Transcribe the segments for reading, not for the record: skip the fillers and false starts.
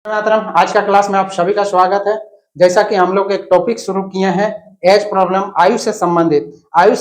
मातरम। आज का क्लास में आप सभी का स्वागत है। जैसा कि हम लोग एक टॉपिक शुरू किए हैं, एज प्रॉब्लम, आयु से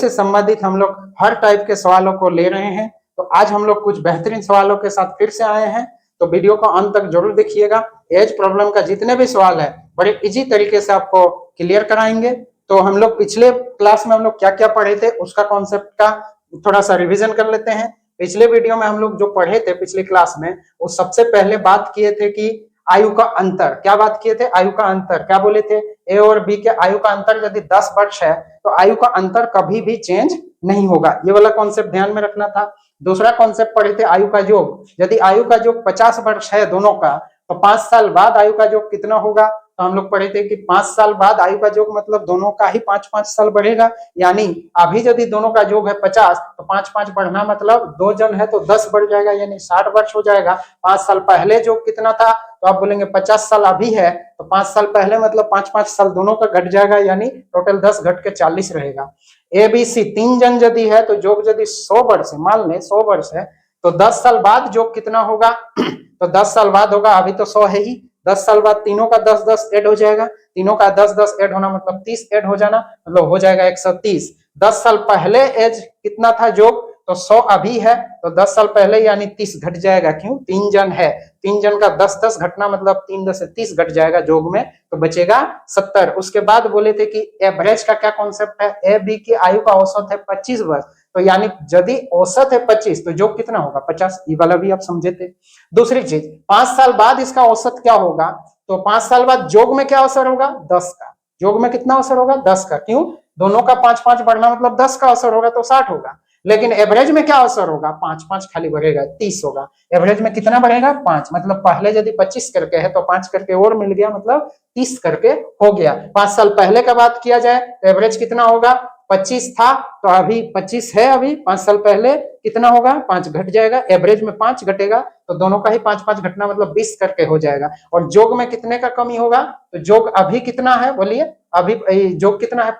संबंधित हम लोग हर टाइप के सवालों को ले रहे हैं। तो आज हम लोग कुछ बेहतरीन सवालों के साथ फिर से आए हैं, तो वीडियो को अंत तक जरूर देखिएगा। एज प्रॉब्लम का जितने भी सवाल है बड़े इजी तरीके से आपको क्लियर कराएंगे। तो हम लोग पिछले क्लास में हम लोग क्या क्या पढ़े थे उसका कॉन्सेप्ट का थोड़ा सा रिविजन कर लेते हैं। पिछले वीडियो में हम लोग जो पढ़े थे पिछले क्लास में, वो सबसे पहले बात किए थे कि आयु का अंतर। क्या बात किए थे? आयु का अंतर। क्या बोले थे? ए और बी के आयु का अंतर यदि 10 वर्ष है तो आयु का अंतर कभी भी चेंज नहीं होगा। ये वाला कॉन्सेप्ट ध्यान में रखना था। दूसरा कॉन्सेप्ट पढ़े थे आयु का योग। यदि आयु का योग 50 वर्ष है दोनों का, तो 5 साल बाद आयु का योग कितना होगा? तो हम लोग पढ़े थे कि 5 साल बाद आयु का योग मतलब दोनों का ही 5-5 साल बढ़ेगा। यानी अभी यदि दोनों का योग है 50, तो 5-5 बढ़ना मतलब 2 जन है तो 10 बढ़ जाएगा, यानी 60 वर्ष हो जाएगा। 5 साल पहले योग कितना था? तो आप बोलेंगे 50 साल अभी है, तो 5 साल पहले मतलब 5-5 साल दोनों का घट जाएगा, यानी टोटल 10 घट के 40 रहेगा। ए बी सी 3 जन यदि है तो योग यदि 100 वर्ष है, मान लें 100 वर्ष है, तो 10 साल बाद योग कितना होगा? तो 10 साल बाद होगा, अभी तो 100 है ही, 10 साल बाद तीनों का 10-10 ऐड हो जाएगा। तीनों का 10-10 ऐड होना मतलब 30 ऐड हो जाना, मतलब हो जाएगा 130। 10 साल पहले एज कितना था योग? तो 100 अभी है, तो 10 साल पहले यानी 30 घट जाएगा। क्यों? 3 जन है, 3 जन का 10-10 घटना मतलब 3-10 से 30 घट जाएगा योग में, तो बचेगा 70। उसके बाद बोले थे कि एवरेज का क्या कॉन्सेप्ट है? ए बी की आयु का औसत है 25 वर्ष, तो यानी यदि औसत है 25 तो योग कितना होगा? 50। ये वाला भी आप समझे थे। दूसरी चीज, 5 साल बाद इसका औसत क्या होगा? तो 5 साल बाद योग में क्या असर होगा? 10 का। योग में कितना असर होगा? 10 का। क्यों? दोनों का 5-5 बढ़ना मतलब 10 का असर होगा, तो 60 होगा। लेकिन एवरेज में क्या असर होगा? 5-5 खाली बढ़ेगा, 30 होगा। एवरेज में कितना बढ़ेगा? 5। मतलब पहले यदि 25 करके है तो 5 करके और मिल गया, मतलब 30 करके हो गया। 5 साल पहले का बात किया जाए तो एवरेज कितना होगा? 25 था, तो अभी 25 है। अभी 5 साल पहले कितना होगा? 5 घट जाएगा, एवरेज में 5 घटेगा, तो दोनों का ही 5-5 घटना मतलब 20 करके हो जाएगा। और योग में कितने का कमी होगा? तो योग अभी कितना है बोलिए? अभी योग कितना है?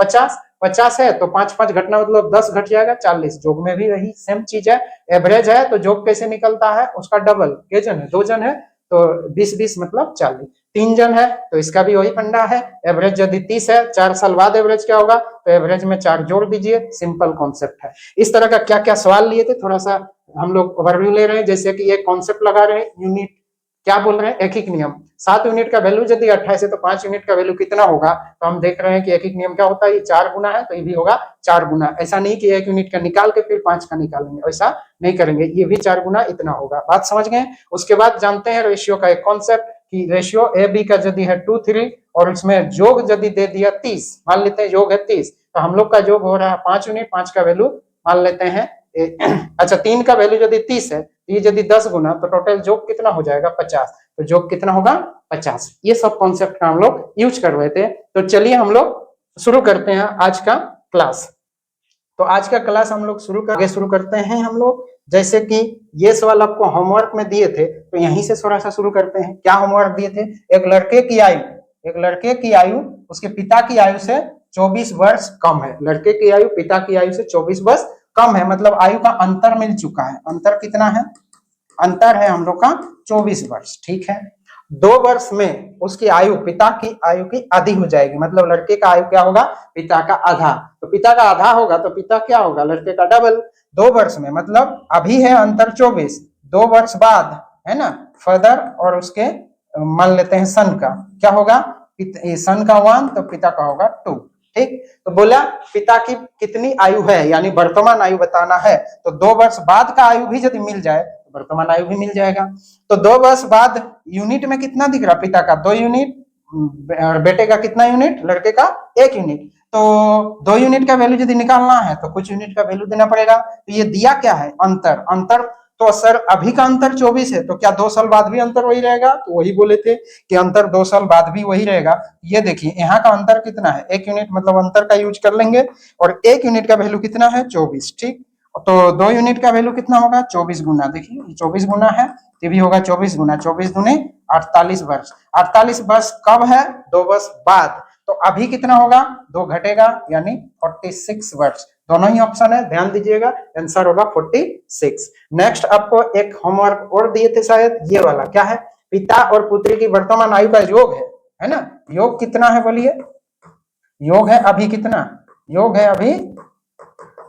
50 है, तो 5-5 घटना मतलब 10 घट जाएगा, 40। योग में भी वही सेम चीज है। एवरेज है तो योग कैसे निकलता है? उसका डबल। के जन है? 2 जन है, तो 20-20 मतलब 40। 3 जन है तो इसका भी वही फंडा है। एवरेज यदि 30 है, 4 साल बाद एवरेज क्या होगा? तो एवरेज में 4 जोड़ दीजिए। सिंपल कॉन्सेप्ट है। इस तरह का क्या क्या सवाल लिए थे थोड़ा सा हम लोग ओवरव्यू ले रहे हैं। जैसे कि ये कॉन्सेप्ट लगा रहे हैं, यूनिट क्या बोल रहे हैं? एकिक नियम। 7 यूनिट का वैल्यू यदि 28 है तो 5 यूनिट का वैल्यू कितना होगा? तो हम देख रहे हैं कि एकिक नियम क्या होता है, ये 4 गुना है, तो ये भी होगा 4 गुना। ऐसा नहीं कि 1 यूनिट का निकाल के फिर 5 का निकालेंगे, ऐसा नहीं करेंगे। ये भी 4 गुना इतना होगा। बात समझ गए? उसके बाद जानते हैं रेशियो का एक कॉन्सेप्ट कि रेशियो ए बी का यदि है 2:3 और इसमें योग यदि दे दिया 30, मान लेते हैं योग है 30, तो हम लोग का योग हो रहा है 5 यूनिट। 5 का वैल्यू मान लेते हैं अच्छा 3 का वैल्यू यदि 30 है, ये यदि 10 गुना, तो टोटल योग कितना हो जाएगा? 50। तो योग कितना होगा? 50। ये सब कॉन्सेप्ट का हम लोग यूज कर रहे थे। तो चलिए हम लोग शुरू करते हैं आज का क्लास। तो आज का क्लास हम लोग शुरू करते हैं हम लोग। जैसे कि ये सवाल आपको होमवर्क में दिए थे, तो यहीं से थोड़ा सा शुरू करते हैं। क्या होमवर्क दिए थे? एक लड़के की आयु उसके पिता की आयु से 24 वर्ष कम है। लड़के की आयु पिता की आयु से 24 वर्ष कम है, मतलब आयु का अंतर मिल चुका है। अंतर कितना है? अंतर है हम लोग का 24 वर्ष। ठीक है, 2 वर्ष में उसकी आयु पिता की आयु की आधी हो जाएगी। मतलब लड़के का आयु क्या होगा? पिता का आधा। तो पिता का आधा होगा तो पिता क्या होगा? लड़के का डबल। 2 वर्ष में मतलब अभी है अंतर 24, 2 वर्ष बाद है ना, फर्दर, और उसके मान लेते हैं सन का क्या होगा? सन का 1 तो पिता का होगा 2। ठीक, तो बोला पिता की कितनी आयु है, यानी वर्तमान आयु बताना है। तो 2 वर्ष बाद का आयु भी यदि मिल जाए तो वर्तमान आयु भी मिल जाएगा। तो 2 वर्ष बाद यूनिट में कितना दिख रहा? पिता का 2 यूनिट, बेटे का कितना यूनिट? लड़के का 1 यूनिट। तो 2 यूनिट का वैल्यू यदि निकालना है तो कुछ यूनिट का वैल्यू देना पड़ेगा। तो ये दिया क्या है? अंतर। अंतर तो सर अभी का अंतर 24 है, तो क्या 2 साल बाद भी अंतर वही रहेगा? तो वही बोले थे कि अंतर 2 साल बाद भी वही रहेगा। ये देखिए यहाँ का अंतर कितना है? 1 यूनिट, मतलब अंतर का यूज कर लेंगे। और 1 यूनिट का वैल्यू कितना है? 24। ठीक, तो 2 यूनिट का वैल्यू कितना होगा? 24 गुना। देखिए 24 गुना है, ये भी होगा 24 गुना। 24 दूनी 48 वर्ष। 48 वर्ष कब है? 2 वर्ष बाद। तो अभी कितना होगा? 2 घटेगा, यानी 46 वर्ष। दोनों ही ऑप्शन है, ध्यान दीजिएगा, आंसर होगा 46। नेक्स्ट आपको एक होमवर्क और दिए थे शायद, ये वाला क्या है? पिता और पुत्री की वर्तमान आयु का योग है ना। योग कितना है बोलिए, योग है अभी कितना, योग है अभी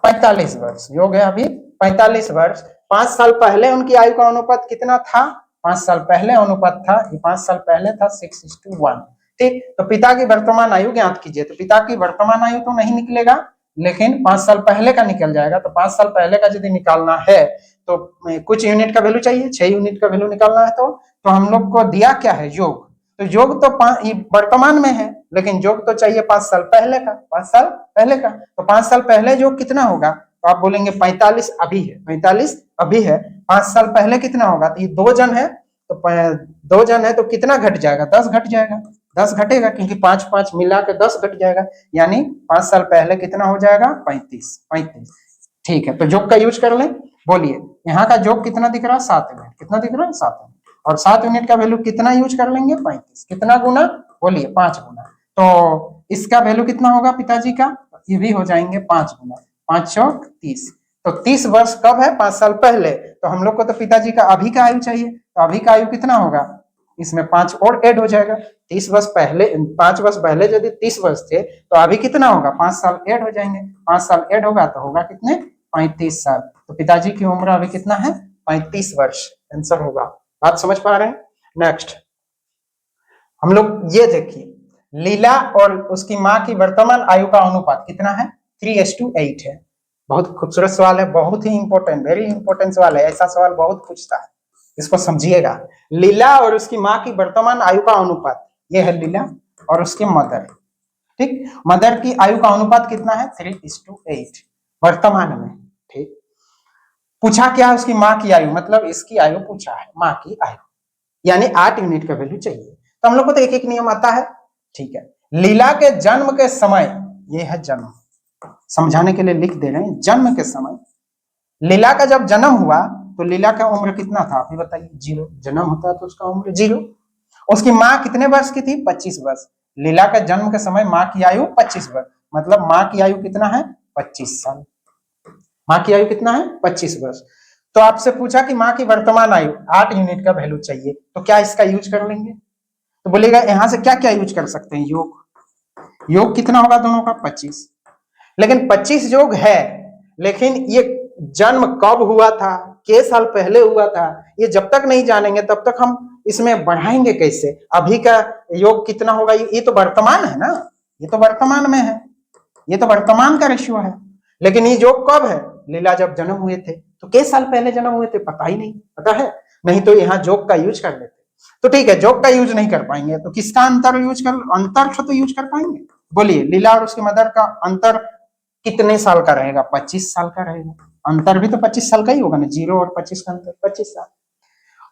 45 वर्ष, योग है अभी 45 वर्ष। 5 साल पहले उनकी आयु का अनुपात कितना था, 5 साल पहले अनुपात था, ये 5 साल पहले था 6:1। ठीक, तो पिता की वर्तमान आयु ज्ञात कीजिए। तो पिता की वर्तमान आयु तो नहीं निकलेगा, लेकिन 5 साल पहले का निकल जाएगा। तो 5 साल पहले का यदि निकालना है तो कुछ यूनिट का वैल्यू चाहिए, 6 यूनिट का वैल्यू निकालना है। तो हम लोग को दिया क्या है, योग। तो योग तो वर्तमान में है, लेकिन योग तो चाहिए 5 साल पहले का, 5 साल पहले का। तो 5 साल पहले योग कितना होगा, तो आप बोलेंगे 45 अभी है, 45 अभी है। 5 साल पहले कितना होगा, तो ये 2 जन है, तो 2 जन है तो कितना घट जाएगा, 10 घट जाएगा, 10 घटेगा, क्योंकि 5 5 मिला के 10 घट जाएगा, यानी 5 साल पहले कितना हो जाएगा, 35। ठीक है, तो योग का यूज कर लें। बोलिए यहाँ का योग कितना दिख रहा है, 7 यूनिट, कितना दिख रहा है, 7 यूनिट। और 7 यूनिट का वैल्यू कितना यूज कर लेंगे, 35। कितना गुना, बोलिए 5 गुना। तो इसका वैल्यू कितना होगा पिताजी का, ये भी हो जाएंगे 5 गुना, 5 चौक 30। तो 30 वर्ष कब है, 5 साल पहले। तो हम लोग को तो पिताजी का अभी का आयु चाहिए, तो अभी का आयु कितना होगा, इसमें 5 और ऐड हो जाएगा। 30 वर्ष पहले, 5 वर्ष पहले यदि 30 वर्ष थे, तो अभी कितना होगा, 5 साल ऐड हो जाएंगे। 5 साल ऐड होगा तो होगा कितने, 35 साल। तो पिताजी की उम्र अभी कितना है, 35 वर्ष, आंसर होगा। बात समझ पा रहे हैं। नेक्स्ट हम लोग ये देखिए, लीला और उसकी मां की वर्तमान आयु का अनुपात कितना है, 3:8 है। बहुत खूबसूरत सवाल है, बहुत ही इंपॉर्टेंट, वेरी इंपॉर्टेंट सवाल है। ऐसा सवाल बहुत पूछता है, इसको समझिएगा। लीला और उसकी मां की वर्तमान आयु का अनुपात, ये है लीला और उसके मदर। ठीक, मदर की आयु का अनुपात कितना है, 3:8 वर्तमान में। ठीक, पूछा क्या है, उसकी मां की आयु, मतलब इसकी आयु पूछा है, मां की आयु, यानी 8 यूनिट का वैल्यू चाहिए। तो हम लोग को तो एक एक नियम आता है। ठीक है, लीला के जन्म के समय, ये है जन्म, समझाने के लिए लिख दे रहे हैं, जन्म के समय लीला का जब जन्म हुआ तो लीला का उम्र कितना था, आप ही बताइए, 0। जन्म होता है तो उसका उम्र 0। उसकी माँ कितने वर्ष की थी, 25 वर्ष। लीला के जन्म के समय माँ की आयु 25 वर्ष, मतलब माँ की आयु कितना है, 25 साल। माँ की आयु कितना है, 25 वर्ष। तो आपसे पूछा कि माँ की वर्तमान आयु 8 यूनिट का वैल्यू चाहिए, तो क्या इसका यूज कर लेंगे। तो बोलेगा यहां से क्या क्या यूज कर सकते हैं, योग। योग कितना होगा दोनों का, 25। लेकिन 25 योग है, लेकिन ये जन्म कब हुआ था, के साल पहले हुआ था, ये जब तक नहीं जानेंगे तब तक हम इसमें बढ़ाएंगे कैसे। अभी का योग कितना होगा, ये तो वर्तमान है ना, ये तो वर्तमान में है, ये तो वर्तमान का रेशियो है। लेकिन ये योग कब है, लीला जब जन्म हुए थे, तो के साल पहले जन्म हुए थे, पता ही नहीं, पता है नहीं, तो यहाँ योग का यूज कर लेते। तो ठीक है, योग का यूज नहीं कर पाएंगे तो किसका अंतर यूज कर, अंतर तो यूज कर पाएंगे। बोलिए लीला और उसकी मदर का अंतर कितने साल का रहेगा, 25 साल का रहेगा। अंतर भी तो 25 साल का ही होगा ना, 0 और 25 का अंतर 25 साल।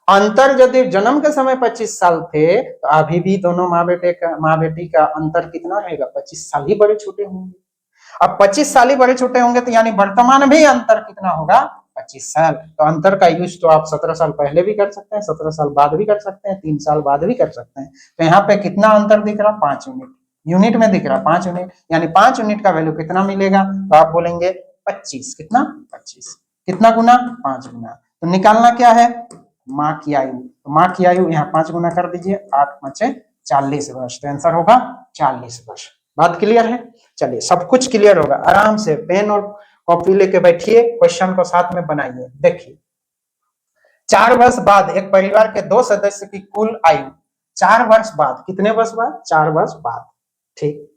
अंतर यदि जन्म के समय 25 साल थे, तो अभी भी दोनों माँ बेटी का अंतर कितना रहेगा, 25 साल ही बड़े छोटे होंगे। अब 25 साल ही बड़े छोटे होंगे, तो यानी वर्तमान में अंतर कितना होगा, 25 साल। तो अंतर का यूज तो आप 17 साल पहले भी कर सकते हैं, 17 साल बाद भी कर सकते हैं, 3 साल बाद भी कर सकते हैं। तो यहाँ पे कितना अंतर दिख रहा, 5 यूनिट, यूनिट में दिख रहा 5 यूनिट, यानी 5 यूनिट का वैल्यू कितना मिलेगा, तो आप बोलेंगे 25। कितना, 25। कितना गुना, 5 गुना। तो निकालना क्या है, माँ की आयु। तो माँ की आयु यहाँ 5 गुना कर दीजिए, 8 5 40 वर्ष। तो आंसर होगा 40 वर्ष। बात क्लियर है। चलिए सब कुछ क्लियर होगा, आराम से पेन और कॉपी लेके बैठिए, क्वेश्चन को साथ में बनाइए। देखिए 4 वर्ष बाद एक परिवार के 2 सदस्य की कुल आयु, 4 वर्ष बाद, कितने वर्ष बाद, 4 वर्ष बाद। ठीक,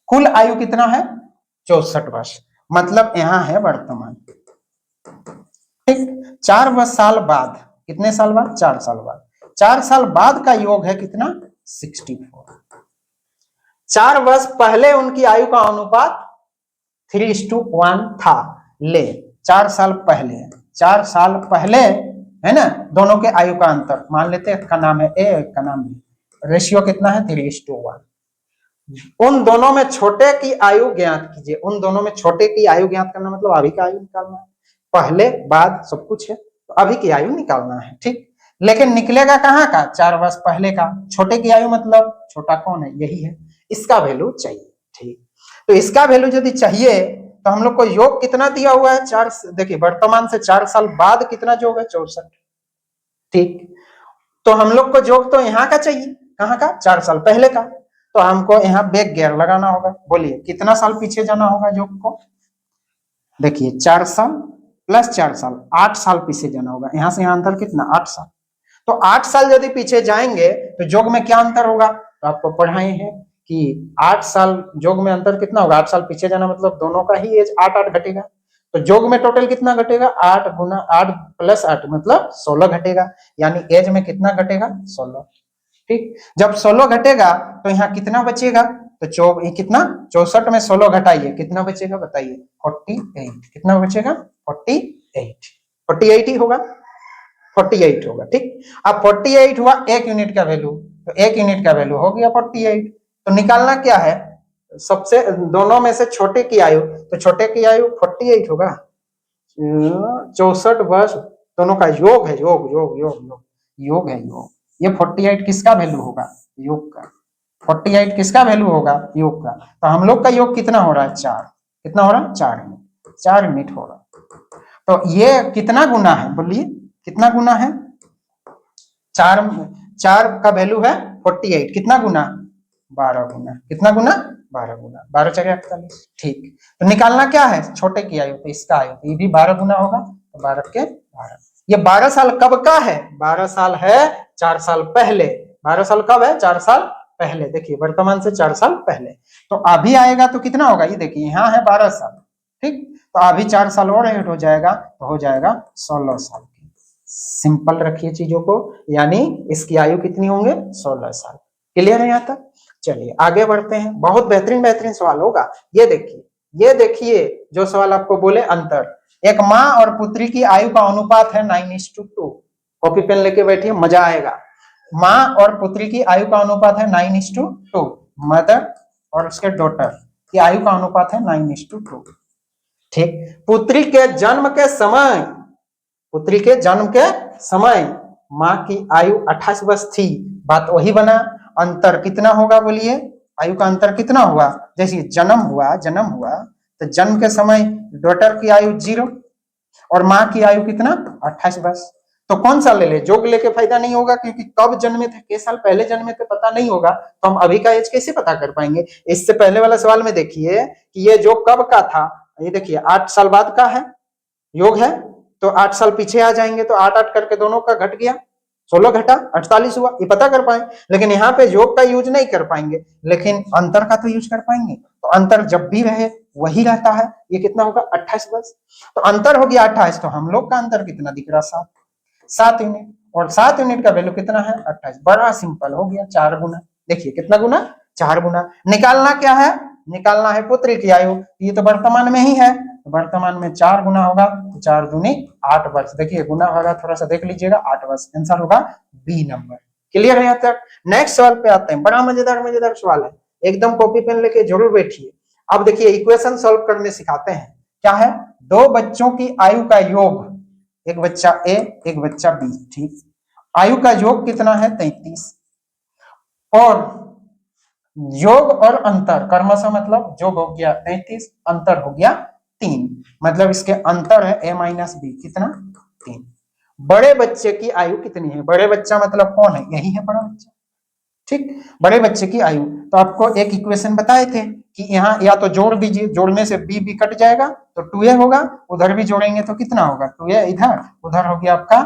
कुल आयु कितना है, 64 वर्ष, मतलब यहां है वर्तमान। ठीक, 4 साल बाद, कितने साल बाद, 4 साल बाद, 4 साल बाद का योग है कितना, 64। 4 वर्ष पहले उनकी आयु का अनुपात 3:1 था। ले 4 साल पहले, 4 साल पहले है ना, दोनों के आयु का अंतर मान लेते हैं, का नाम है ए, का नाम बी, रेशियो कितना है, 3:1। उन दोनों में छोटे की आयु ज्ञात कीजिए। उन दोनों में छोटे की आयु ज्ञात करना मतलब अभी का आयु निकालना है, पहले बाद सब कुछ है, तो अभी की आयु निकालना है। ठीक, लेकिन निकलेगा कहाँ का, 4 वर्ष पहले का। छोटे की आयु मतलब छोटा कौन है, यही है, इसका वैल्यू चाहिए। ठीक, तो इसका वैल्यू यदि चाहिए तो हम लोग को योग कितना दिया हुआ है, 4, देखिए वर्तमान से 4 साल बाद कितना योग है, 64। ठीक, तो हम लोग को योग तो यहाँ का चाहिए, कहाँ का, 4 साल पहले का। तो हमको यहाँ बैक गियर लगाना होगा। बोलिए कितना साल पीछे जाना होगा योग को? देखिए 4 साल प्लस 4 साल, 8 साल पीछे जाना होगा। यहाँ से यहाँ अंतर कितना, 8 साल। तो 8 साल यदि पीछे जाएंगे तो योग में क्या अंतर होगा? तो आपको पढ़ाए हैं कि 8 साल योग में अंतर कितना होगा? 8 साल पीछे जाना मतलब दोनों का ही एज 8 8 घटेगा। तो योग में टोटल कितना घटेगा? 8 गुना 8 प्लस 8 मतलब 16 घटेगा। यानी एज में कितना घटेगा? 16। ठीक, जब 16 घटेगा तो यहाँ कितना बचेगा? तो कितना, 64 में 16 घटाइए, कितना बचेगा बताइए? 48। कितना बचेगा? 48। 48 ही होगा, 48 होगा। ठीक, अब 48 हुआ 1 यूनिट का वैल्यू, तो 1 यूनिट का वैल्यू हो गया 48। तो निकालना क्या है? सबसे दोनों में से छोटे की आयु, तो छोटे की आयु 48 होगा। 64 वर्ष दोनों का योग है, योग योग योग योग योग है योग। ये 48 किसका वैल्यू होगा? योग का। 48 किसका वैल्यू होगा? योग का। तो हम लोग का योग कितना हो रहा है? 4। कितना हो रहा है? 4 यूनिट। 4 यूनिट हो रहा है। तो ये कितना गुना है? बोलिए कितना गुना है? 4 का वैल्यू है 48, कितना गुना? 12 गुना। कितना गुना? 12 गुना। 12 4 48। ठीक, तो निकालना क्या है? छोटे की आयु, तो इसका आयु, तो ये भी 12 गुना होगा, तो 12 के 12। ये 12 साल कब का है? 12 साल है 4 साल पहले। 12 साल कब है? 4 साल पहले। देखिए वर्तमान से 4 साल पहले। तो अभी आएगा तो कितना होगा? ये देखिए यहाँ है 12 साल। ठीक, तो अभी 4 साल और ऐड हो जाएगा, तो हो जाएगा 16 साल की। सिंपल रखिए चीजों को, यानी इसकी आयु कितनी होंगे? 16 साल। क्लियर है यहाँ तक? चलिए आगे बढ़ते हैं। बहुत बेहतरीन बेहतरीन सवाल होगा। ये देखिए, ये देखिए जो सवाल आपको बोले अंतर। एक माँ और पुत्री की आयु का अनुपात है 9:2। कॉपी पेन लेके बैठिए, मजा आएगा। माँ और पुत्री की आयु का अनुपात है 9:2। मदर और उसके डॉटर की आयु का अनुपात है 9:2। ठीक, पुत्री के जन्म के समय, पुत्री के जन्म के समय माँ की आयु 28 वर्ष थी। बात वही बना, अंतर कितना होगा? बोलिए आयु का अंतर कितना हुआ? जैसे जन्म हुआ तो जन्म के समय डॉटर की आयु 0 और माँ की आयु कितना? 28 वर्ष। तो कौन सा ले ले? जोग लेके फायदा नहीं होगा, क्योंकि कब जन्मे थे, किस साल पहले जन्मे थे पता नहीं होगा, तो हम अभी का एज कैसे पता कर पाएंगे? इससे पहले वाला सवाल में देखिए कि ये जोग कब का था। ये देखिए 8 साल बाद का है, योग है, तो 8 साल पीछे आ जाएंगे, तो 8 8 करके दोनों का घट गया, 16 घटा 48 हुआ, ये पता कर पाए। लेकिन यहाँ पे योग का यूज नहीं कर पाएंगे, लेकिन अंतर का तो यूज कर पाएंगे। तो अंतर जब भी रहे वही रहता है। ये कितना होगा? 28 वर्ष। तो अंतर हो गया 28, तो हम लोग का अंतर कितना दिख रहा? 7 यूनिट। और 7 यूनिट का वैल्यू कितना है? 28। बड़ा सिंपल हो गया, 4 गुना। देखिए कितना गुना? 4 गुना। निकालना क्या है? निकालना है पुत्री की आयु। ये तो वर्तमान में ही है, तो वर्तमान में 4 गुना होगा, तो 4 दूनी 8 वर्ष। देखिए गुना होगा, थोड़ा सा देख लीजिएगा, 8 वर्ष। आंसर होगा बी नंबर। क्लियर है यहाँ तक? नेक्स्ट सवाल पे आते हैं। बड़ा मजेदार मजेदार सवाल है, एकदम कॉपी पेन लेके जरूर बैठिए। अब देखिए इक्वेशन सॉल्व करने सिखाते हैं। क्या है? 2 बच्चों की आयु का योग, एक बच्चा ए एक बच्चा बी। ठीक, आयु का योग कितना है? 33। और योग और अंतर क्रमशः, मतलब योग हो गया 33, अंतर हो गया 3, मतलब इसके अंतर है a माइनस बी, कितना? 3। बड़े बच्चे की आयु कितनी है? बड़े बच्चा मतलब कौन है? यही है बड़ा बच्चा। ठीक, बड़े बच्चे की आयु। तो आपको एक इक्वेशन बताए थे कि यहाँ या तो जोड़ दीजिए, जोड़ने से बी भी कट जाएगा तो 2a होगा, उधर भी जोड़ेंगे तो कितना होगा? 2a इधर, उधर हो गया आपका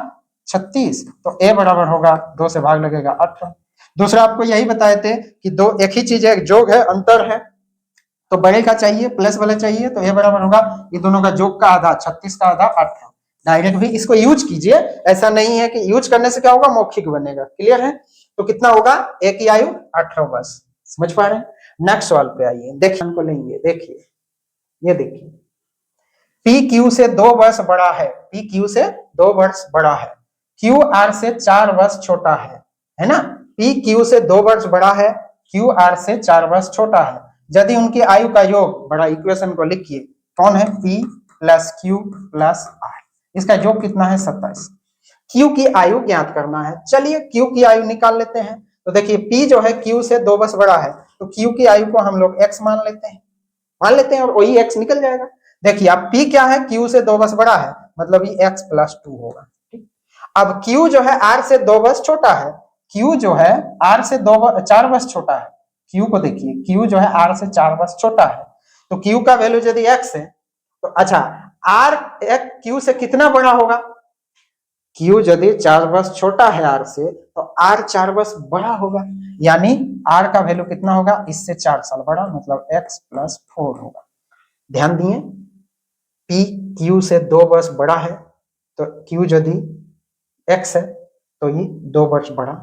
36, तो a बराबर होगा 2 से भाग लगेगा 18। दूसरा आपको यही बताए थे कि दो एक ही चीज है, जोग है अंतर है, तो बड़े का चाहिए प्लस वाला चाहिए, तो a बराबर होगा ये दोनों का जोग का आधा 36 का आधा 18। डायरेक्ट भी इसको यूज कीजिए, ऐसा नहीं है कि यूज करने से क्या होगा? मौखिक बनेगा। क्लियर है? तो कितना होगा? a की आयु 18 वर्ष। समझ पा रहे हैं? नेक्स्ट सवाल पे आइए, देखिए को लेंगे। देखिए ये देखिए, p q से 2 वर्ष बड़ा है, p q से 2 वर्ष बड़ा है, q r से 4 वर्ष छोटा है ना? p q से 2 वर्ष बड़ा है, q r से 4 वर्ष छोटा है। यदि उनकी आयु का योग, बड़ा इक्वेशन को लिखिए, कौन है? p plus q plus r, इसका योग कितना है? 27। q की आयु ज्ञात करना है। चलिए q की आयु निकाल लेते हैं। तो देखिए p जो है q से 2 वर्ष बड़ा है, तो q की आयु को हम लोग x मान लेते हैं और वही x निकल जाएगा। देखिए अब p क्या है? q से 2 वर्ष बड़ा है, मतलब ये x प्लस 2 होगा। ठीक, अब Q जो है R से 2 बस छोटा है, Q जो है R से 4 बस छोटा है। Q को देखिए, Q जो है R से 4 बस छोटा है, तो Q का वैल्यू यदि x है तो अच्छा R Q से कितना बड़ा होगा? Q यदि 4 बस छोटा है R से तो R 4 बस बड़ा होगा, यानी R का वैल्यू कितना होगा? इससे 4 साल बड़ा, मतलब x + 4 होगा। ध्यान दिए, P Q से 2 बस बड़ा है तो Q यदि x है तो ये 2 बस बड़ा।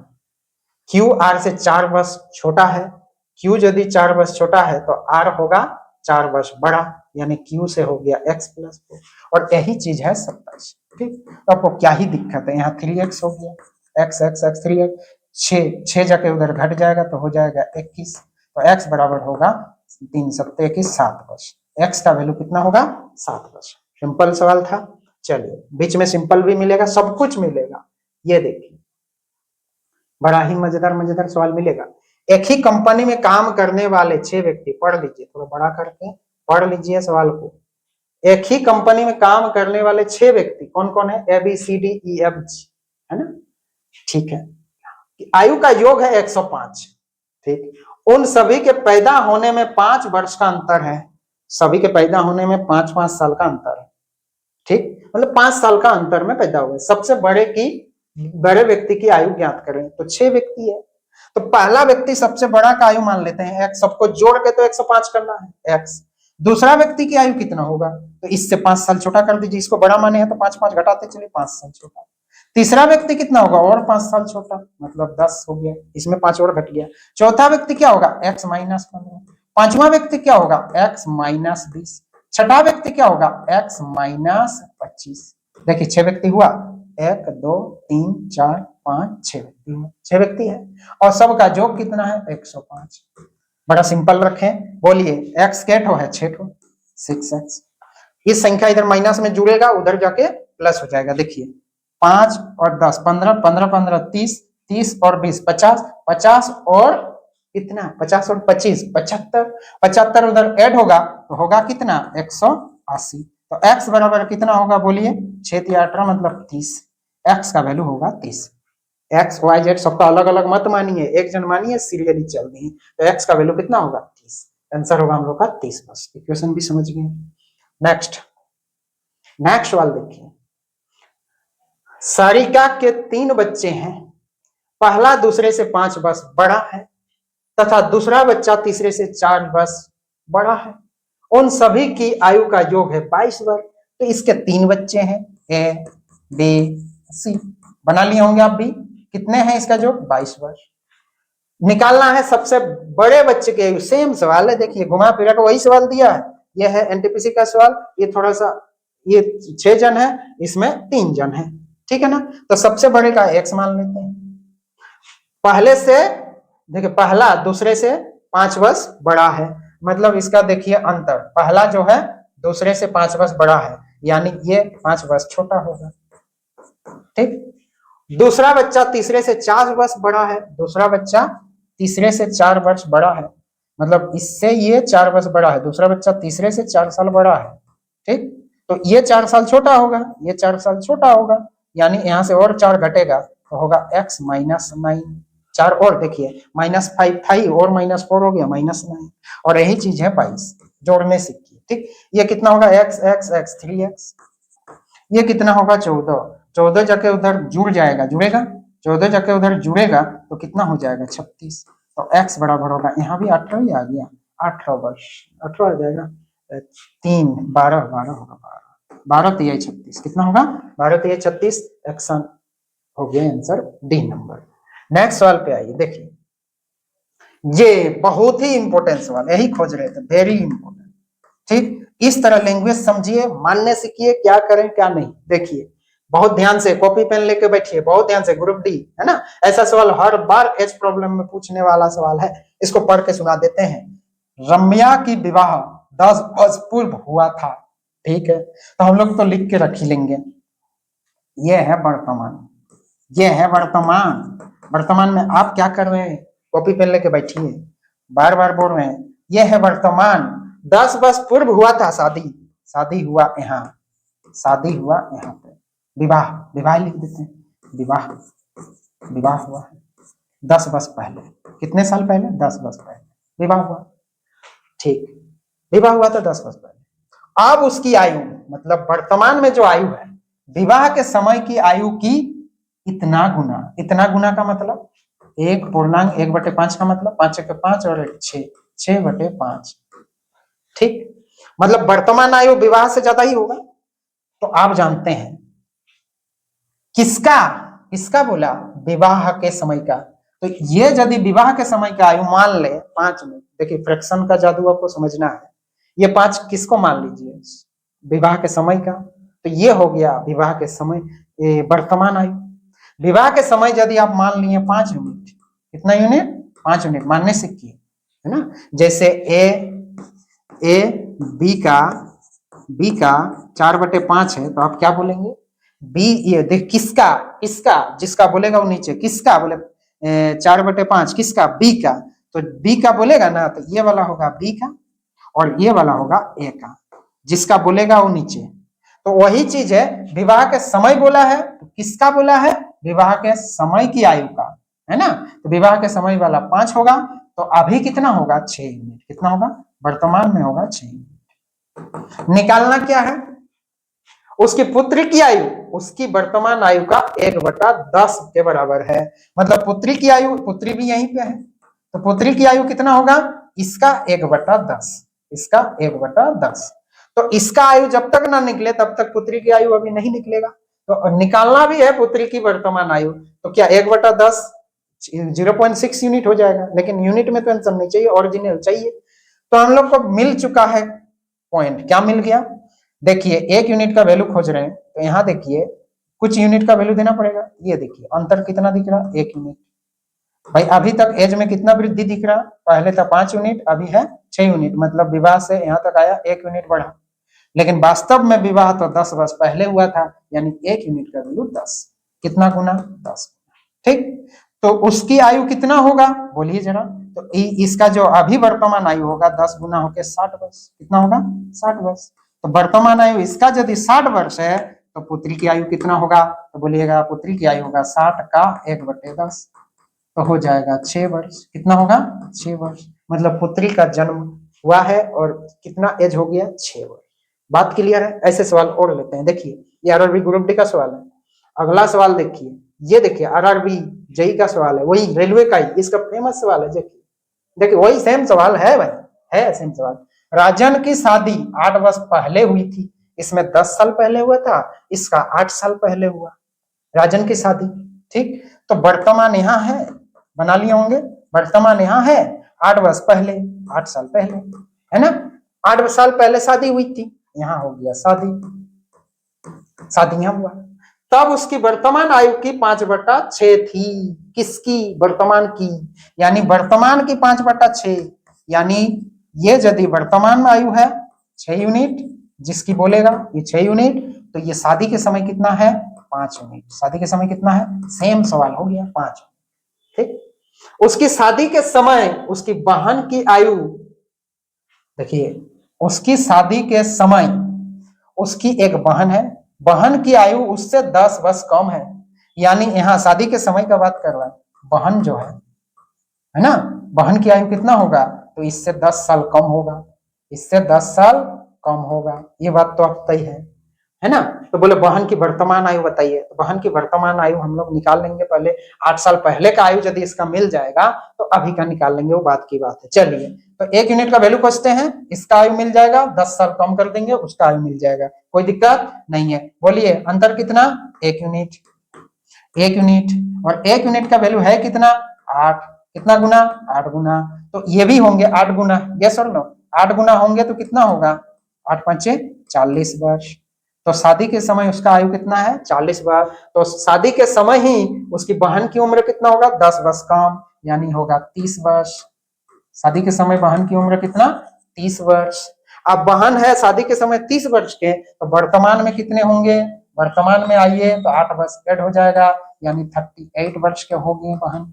Q R से 4 बस छोटा है, Q यदि 4 बस छोटा है तो R होगा 4 बस बड़ा, यानी Q से हो गया x + 4, और यही चीज है 27। ठीक, तो आपको क्या ही दिक्कत है, यहाँ 3x हो गया, x x x 3x, 6 जाके उधर घट जाएगा तो हो जाएगा 21, तो x बराबर होगा 3 7 21 7 बस। x का वैल्यू कितना होगा? 7 बस। सिंपल सवाल था। चलिए, बीच में सिंपल भी मिलेगा, सब कुछ मिलेगा। ये देखिए, बड़ा ही मजेदार सवाल मिलेगा। एक ही कंपनी में काम करने वाले 6 व्यक्ति, पढ़ लीजिए, थोड़ा बड़ा करके पढ़ लीजिए सवाल को। एक ही कंपनी में काम करने वाले 6 व्यक्ति कौन कौन है? ABCDEFG, है ना? ठीक है, आयु का योग है 105। ठीक, उन सभी के पैदा होने में 5 वर्ष का अंतर है। सभी के पैदा होने में 5-5 साल का अंतर है। ठीक, मतलब 5 साल का अंतर में पैदा हुए। सबसे बड़े व्यक्ति की आयु ज्ञात करें, तो 6 व्यक्ति है, तो पहला व्यक्ति सबसे बड़ा का आयु मान लेते हैं x, सबको जोड़ के तो 105 करना है x। दूसरा व्यक्ति की आयु कितना होगा? तो इससे 5 साल छोटा कर दीजिए, इसको बड़ा माने हैं तो 5-5 घटाते चलिए, 5 साल छोटा। तीसरा व्यक्ति कितना होगा? और 5 साल छोटा, मतलब 10 हो गया, इसमें 5 और घट गया। चौथा व्यक्ति क्या होगा? x - 15। पांचवा व्यक्ति क्या होगा? x - 20। छठा व्यक्ति क्या होगा? x - 25। देखिए 6 व्यक्ति हुआ, 1 2 3 4 5 6 व्यक्ति हुआ, 6 व्यक्ति है, और सबका योग कितना है? 105। बड़ा सिंपल रखें, बोलिए x के ठो है? 6 ठो, 6x। इस संख्या इधर माइनस में जुड़ेगा, उधर जाके प्लस हो जाएगा। देखिए 5 और 10 15, 15 15 30, 30 और 20 50, 50 और कितना? 50 और 25 75, 75 उधर ऐड होगा तो होगा कितना? 180। तो x बराबर कितना होगा? बोलिए, 6 या 18 मतलब 30। x का वैल्यू होगा 30। x y z सबका अलग अलग मत मानिए, एक जन मानिए, सीरियली चल रही है। तो x का वैल्यू कितना होगा? 30। आंसर होगा हम लोग का 30 बस। इक्वेशन भी समझ गए। नेक्स्ट सवाल देखिए, सारिका के 3 बच्चे हैं। पहला दूसरे से 5 वर्ष बड़ा है तथा दूसरा बच्चा तीसरे से 4 वर्ष बड़ा है। उन सभी की आयु का योग है 22 वर्ष। तो इसके 3 बच्चे हैं, A B C, बना लिए होंगे आप भी। कितने हैं इसका योग? 22 वर्ष। निकालना है सबसे बड़े बच्चे की आयु। सेम सवाल है, देखिए घुमा फिरा के वही सवाल दिया है। यह है एनटीपीसी का सवाल। ये थोड़ा सा, ये 6 जन है, इसमें 3 जन है, ठीक है ना? तो सबसे बड़े का x मान लेते हैं। पहले से देखिए, पहला दूसरे से 5 वर्ष बड़ा है, मतलब इसका देखिए अंतर, पहला जो है दूसरे से 5 वर्ष बड़ा है, यानी ये 5 वर्ष छोटा होगा। ठीक, दूसरा बच्चा तीसरे से 4 वर्ष बड़ा है, दूसरा बच्चा तीसरे से 4 वर्ष बड़ा है, मतलब इससे ये 4 वर्ष बड़ा है, दूसरा बच्चा तीसरे से 4 साल बड़ा है। ठीक, तो ये 4 साल छोटा होगा, ये 4 साल छोटा होगा, यानी यहां से और 4 घटेगा तो होगा x - 9। 4 और देखिए, -5 था ही, और -4 हो गया, -9, और यही चीज है 22, जोड़ने सीखिए। ठीक, ये कितना होगा? x x x 3x। ये कितना होगा? 14। 14 जाके उधर जुड़ जाएगा, जुड़ेगा, 14 जाके उधर जुड़ेगा तो कितना हो जाएगा? 36। तो x बराबर होगा, यहाँ भी 18 ही आ गया, 18 वर्ष, 18 आ जाएगा, 3 12 12 होगा, 12 3 36, कितना होगा? 12 3 36। एक्शन हो गया आंसर डी नंबर। नेक्स्ट सवाल पे आइए, देखिए ये बहुत ही इंपॉर्टेंट सवाल, यही खोज रहे थे, वेरी इंपॉर्टेंट। ठीक, इस तरह लैंग्वेज समझिए, मानने सीखिए क्या करें क्या नहीं। देखिए बहुत ध्यान से कॉपी पेन लेके बैठिए, बहुत ध्यान से, ग्रुप डी है ना, ऐसा सवाल हर बार एच प्रॉब्लम में पूछने वाला सवाल है। इसको पढ़ के सुना देते हैं। रम्या की विवाह 10 वर्ष पूर्व हुआ था। ठीक है, तो हम लोग तो लिख के रख ही लेंगे। ये है वर्तमान, ये है वर्तमान। वर्तमान में आप क्या कर रहे हैं? कॉपी पेन लेके बैठिए, बार बार बोल रहे हैं, ये है वर्तमान। 10 वर्ष पूर्व हुआ था शादी, शादी हुआ यहाँ, शादी हुआ यहाँ पे, विवाह, विवाह लिख देते हैं। विवाह विवाह हुआ है 10 वर्ष पहले। कितने साल पहले? 10 वर्ष पहले विवाह हुआ। ठीक, विवाह हुआ था 10 वर्ष पहले। अब उसकी आयु मतलब वर्तमान में जो आयु है विवाह के समय की आयु की इतना गुना। इतना गुना का मतलब 1/1/5 का मतलब 5 के 5 और 6/5। ठीक, मतलब वर्तमान आयु विवाह से ज्यादा ही होगा। तो आप जानते हैं किसका किसका बोला? विवाह के समय का। तो ये यदि विवाह के समय का आयु मान ले 5 मिनट, देखिए फ्रैक्शन का जादू आपको समझना है। ये 5 किसको मान लीजिए? विवाह के समय का। तो ये हो गया विवाह के समय वर्तमान आयु। विवाह के समय यदि आप मान लिए 5 यूनिट, कितना यूनिट? 5 यूनिट मानने सीखिए, है ना। जैसे ए बी का 4/5 है, तो आप क्या बोलेंगे? बी, ये देख किसका किसका, जिसका बोलेगा वो नीचे, किसका बोले 4/5 किसका? बी का। तो बी का बोलेगा ना, तो ये वाला होगा बी का और ये वाला होगा ए का। जिसका बोलेगा वो नीचे। तो वही चीज है, विवाह के समय बोला है तो किसका बोला है? विवाह के समय की आयु का, है ना। तो विवाह के समय वाला 5 होगा। तो अभी कितना होगा? 6 यूनिट। कितना होगा? वर्तमान में होगा 6 यूनिट। निकालना क्या है? उसकी पुत्री की आयु उसकी वर्तमान आयु का 1/10 के बराबर है। मतलब पुत्री की आयु, पुत्री भी यहीं पे है, तो पुत्री की आयु कितना होगा? इसका 1/10, इसका 1/10। तो इसका आयु जब तक ना निकले तब तक पुत्री की आयु अभी नहीं निकलेगा। तो निकालना भी है पुत्री की वर्तमान आयु। तो क्या 1/10 0.6 यूनिट हो जाएगा। लेकिन यूनिट में टेंशन नहीं चाहिए, ओरिजिनल चाहिए। तो हम लोग को मिल चुका है पॉइंट। क्या मिल गया? देखिए 1 यूनिट का वैल्यू खोज रहे हैं, तो यहाँ देखिए कुछ यूनिट का वैल्यू देना पड़ेगा। ये देखिए अंतर कितना दिख रहा? 1 यूनिट। भाई अभी तक एज में कितना वृद्धि दिख रहा? पहले था 5 यूनिट, अभी है 6 यूनिट। मतलब विवाह से यहाँ तक आया 1 यूनिट बढ़ा। लेकिन वास्तव में विवाह तो 10 वर्ष पहले हुआ था, यानी 1 यूनिट का वैल्यू 10। कितना गुना? 10। ठीक, तो उसकी आयु कितना होगा बोलिए जरा। तो इसका जो अभी वर्तमान आयु होगा 10 गुना होकर 60 वर्ष। कितना होगा? 60 वर्ष। तो वर्तमान आयु इसका यदि 60 वर्ष है तो पुत्री की आयु कितना होगा? तो बोलिएगा पुत्री की आयु होगा 60 का 1/10, तो हो जाएगा 6 वर्ष। कितना होगा? 6 वर्ष। मतलब पुत्री का जन्म हुआ है और कितना एज हो गया? 6 वर्ष। बात क्लियर है? ऐसे सवाल और लेते हैं। देखिए ये आरआरबी ग्रुप डी का सवाल है। अगला सवाल देखिए, ये देखिए आरआरबी जेई का सवाल है, वही रेलवे का ही, इसका फेमस सवाल है। देखिए वही सेम सवाल है भाई, है सेम सवाल। राजन की शादी 8 वर्ष पहले हुई थी, इसमें 10 साल पहले हुआ था, इसका 8 साल पहले हुआ राजन की शादी। ठीक, तो वर्तमान यहाँ है, बना लिए होंगे। वर्तमान यहाँ है 8 वर्ष पहले, 8 साल पहले, है ना। 8 साल पहले शादी हुई थी, यहाँ हो गया शादी यहाँ हुआ। तब उसकी वर्तमान आयु की 5/6 थी। किसकी? वर्तमान की। यानी वर्तमान की 5/6, यानी ये यदि वर्तमान में आयु है 6 यूनिट, जिसकी बोलेगा ये 6 यूनिट, तो ये शादी के समय कितना है? 5 यूनिट। शादी के समय कितना है? सेम सवाल हो गया 5। ठीक, उसकी शादी के समय उसकी बहन की आयु, देखिए उसकी शादी के समय उसकी एक बहन है, बहन की आयु उससे 10 वर्ष कम है। यानी यहाँ शादी के समय का बात कर रहा है, बहन जो है ना, बहन की आयु कितना होगा? तो इससे 10 साल कम होगा, इससे 10 साल कम होगा। ये बात तो अब तय है ना। तो बोले बहन की वर्तमान आयु बताइए। तो बहन की वर्तमान आयु हम लोग निकाल लेंगे। पहले 8 साल पहले का आयु यदि इसका मिल जाएगा तो अभी का निकाल लेंगे, वो बात की बात है। चलिए, तो 1 यूनिट का वैल्यू खोजते हैं, इसका आयु मिल जाएगा, 10 साल कम कर देंगे, उसका आयु मिल जाएगा, कोई दिक्कत नहीं है। बोलिए अंतर कितना? 1 यूनिट। 1 यूनिट और 1 यूनिट का वैल्यू है कितना? 8। कितना गुना? 8 गुना। तो ये भी होंगे 8 गुना, यस और नो? 8 गुना होंगे तो कितना होगा? 8 5 40 वर्ष। तो शादी के समय उसका आयु कितना है? 40 वर्ष। तो शादी के समय ही उसकी बहन की उम्र कितना होगा? 10 वर्ष कम, यानी होगा 30 वर्ष। शादी के समय बहन की उम्र कितना? 30 वर्ष। अब बहन है शादी के समय 30 वर्ष के, तो वर्तमान में कितने होंगे? वर्तमान में आइए तो 8 वर्ष ऐड हो जाएगा, यानी 38 वर्ष के हो गए बहन।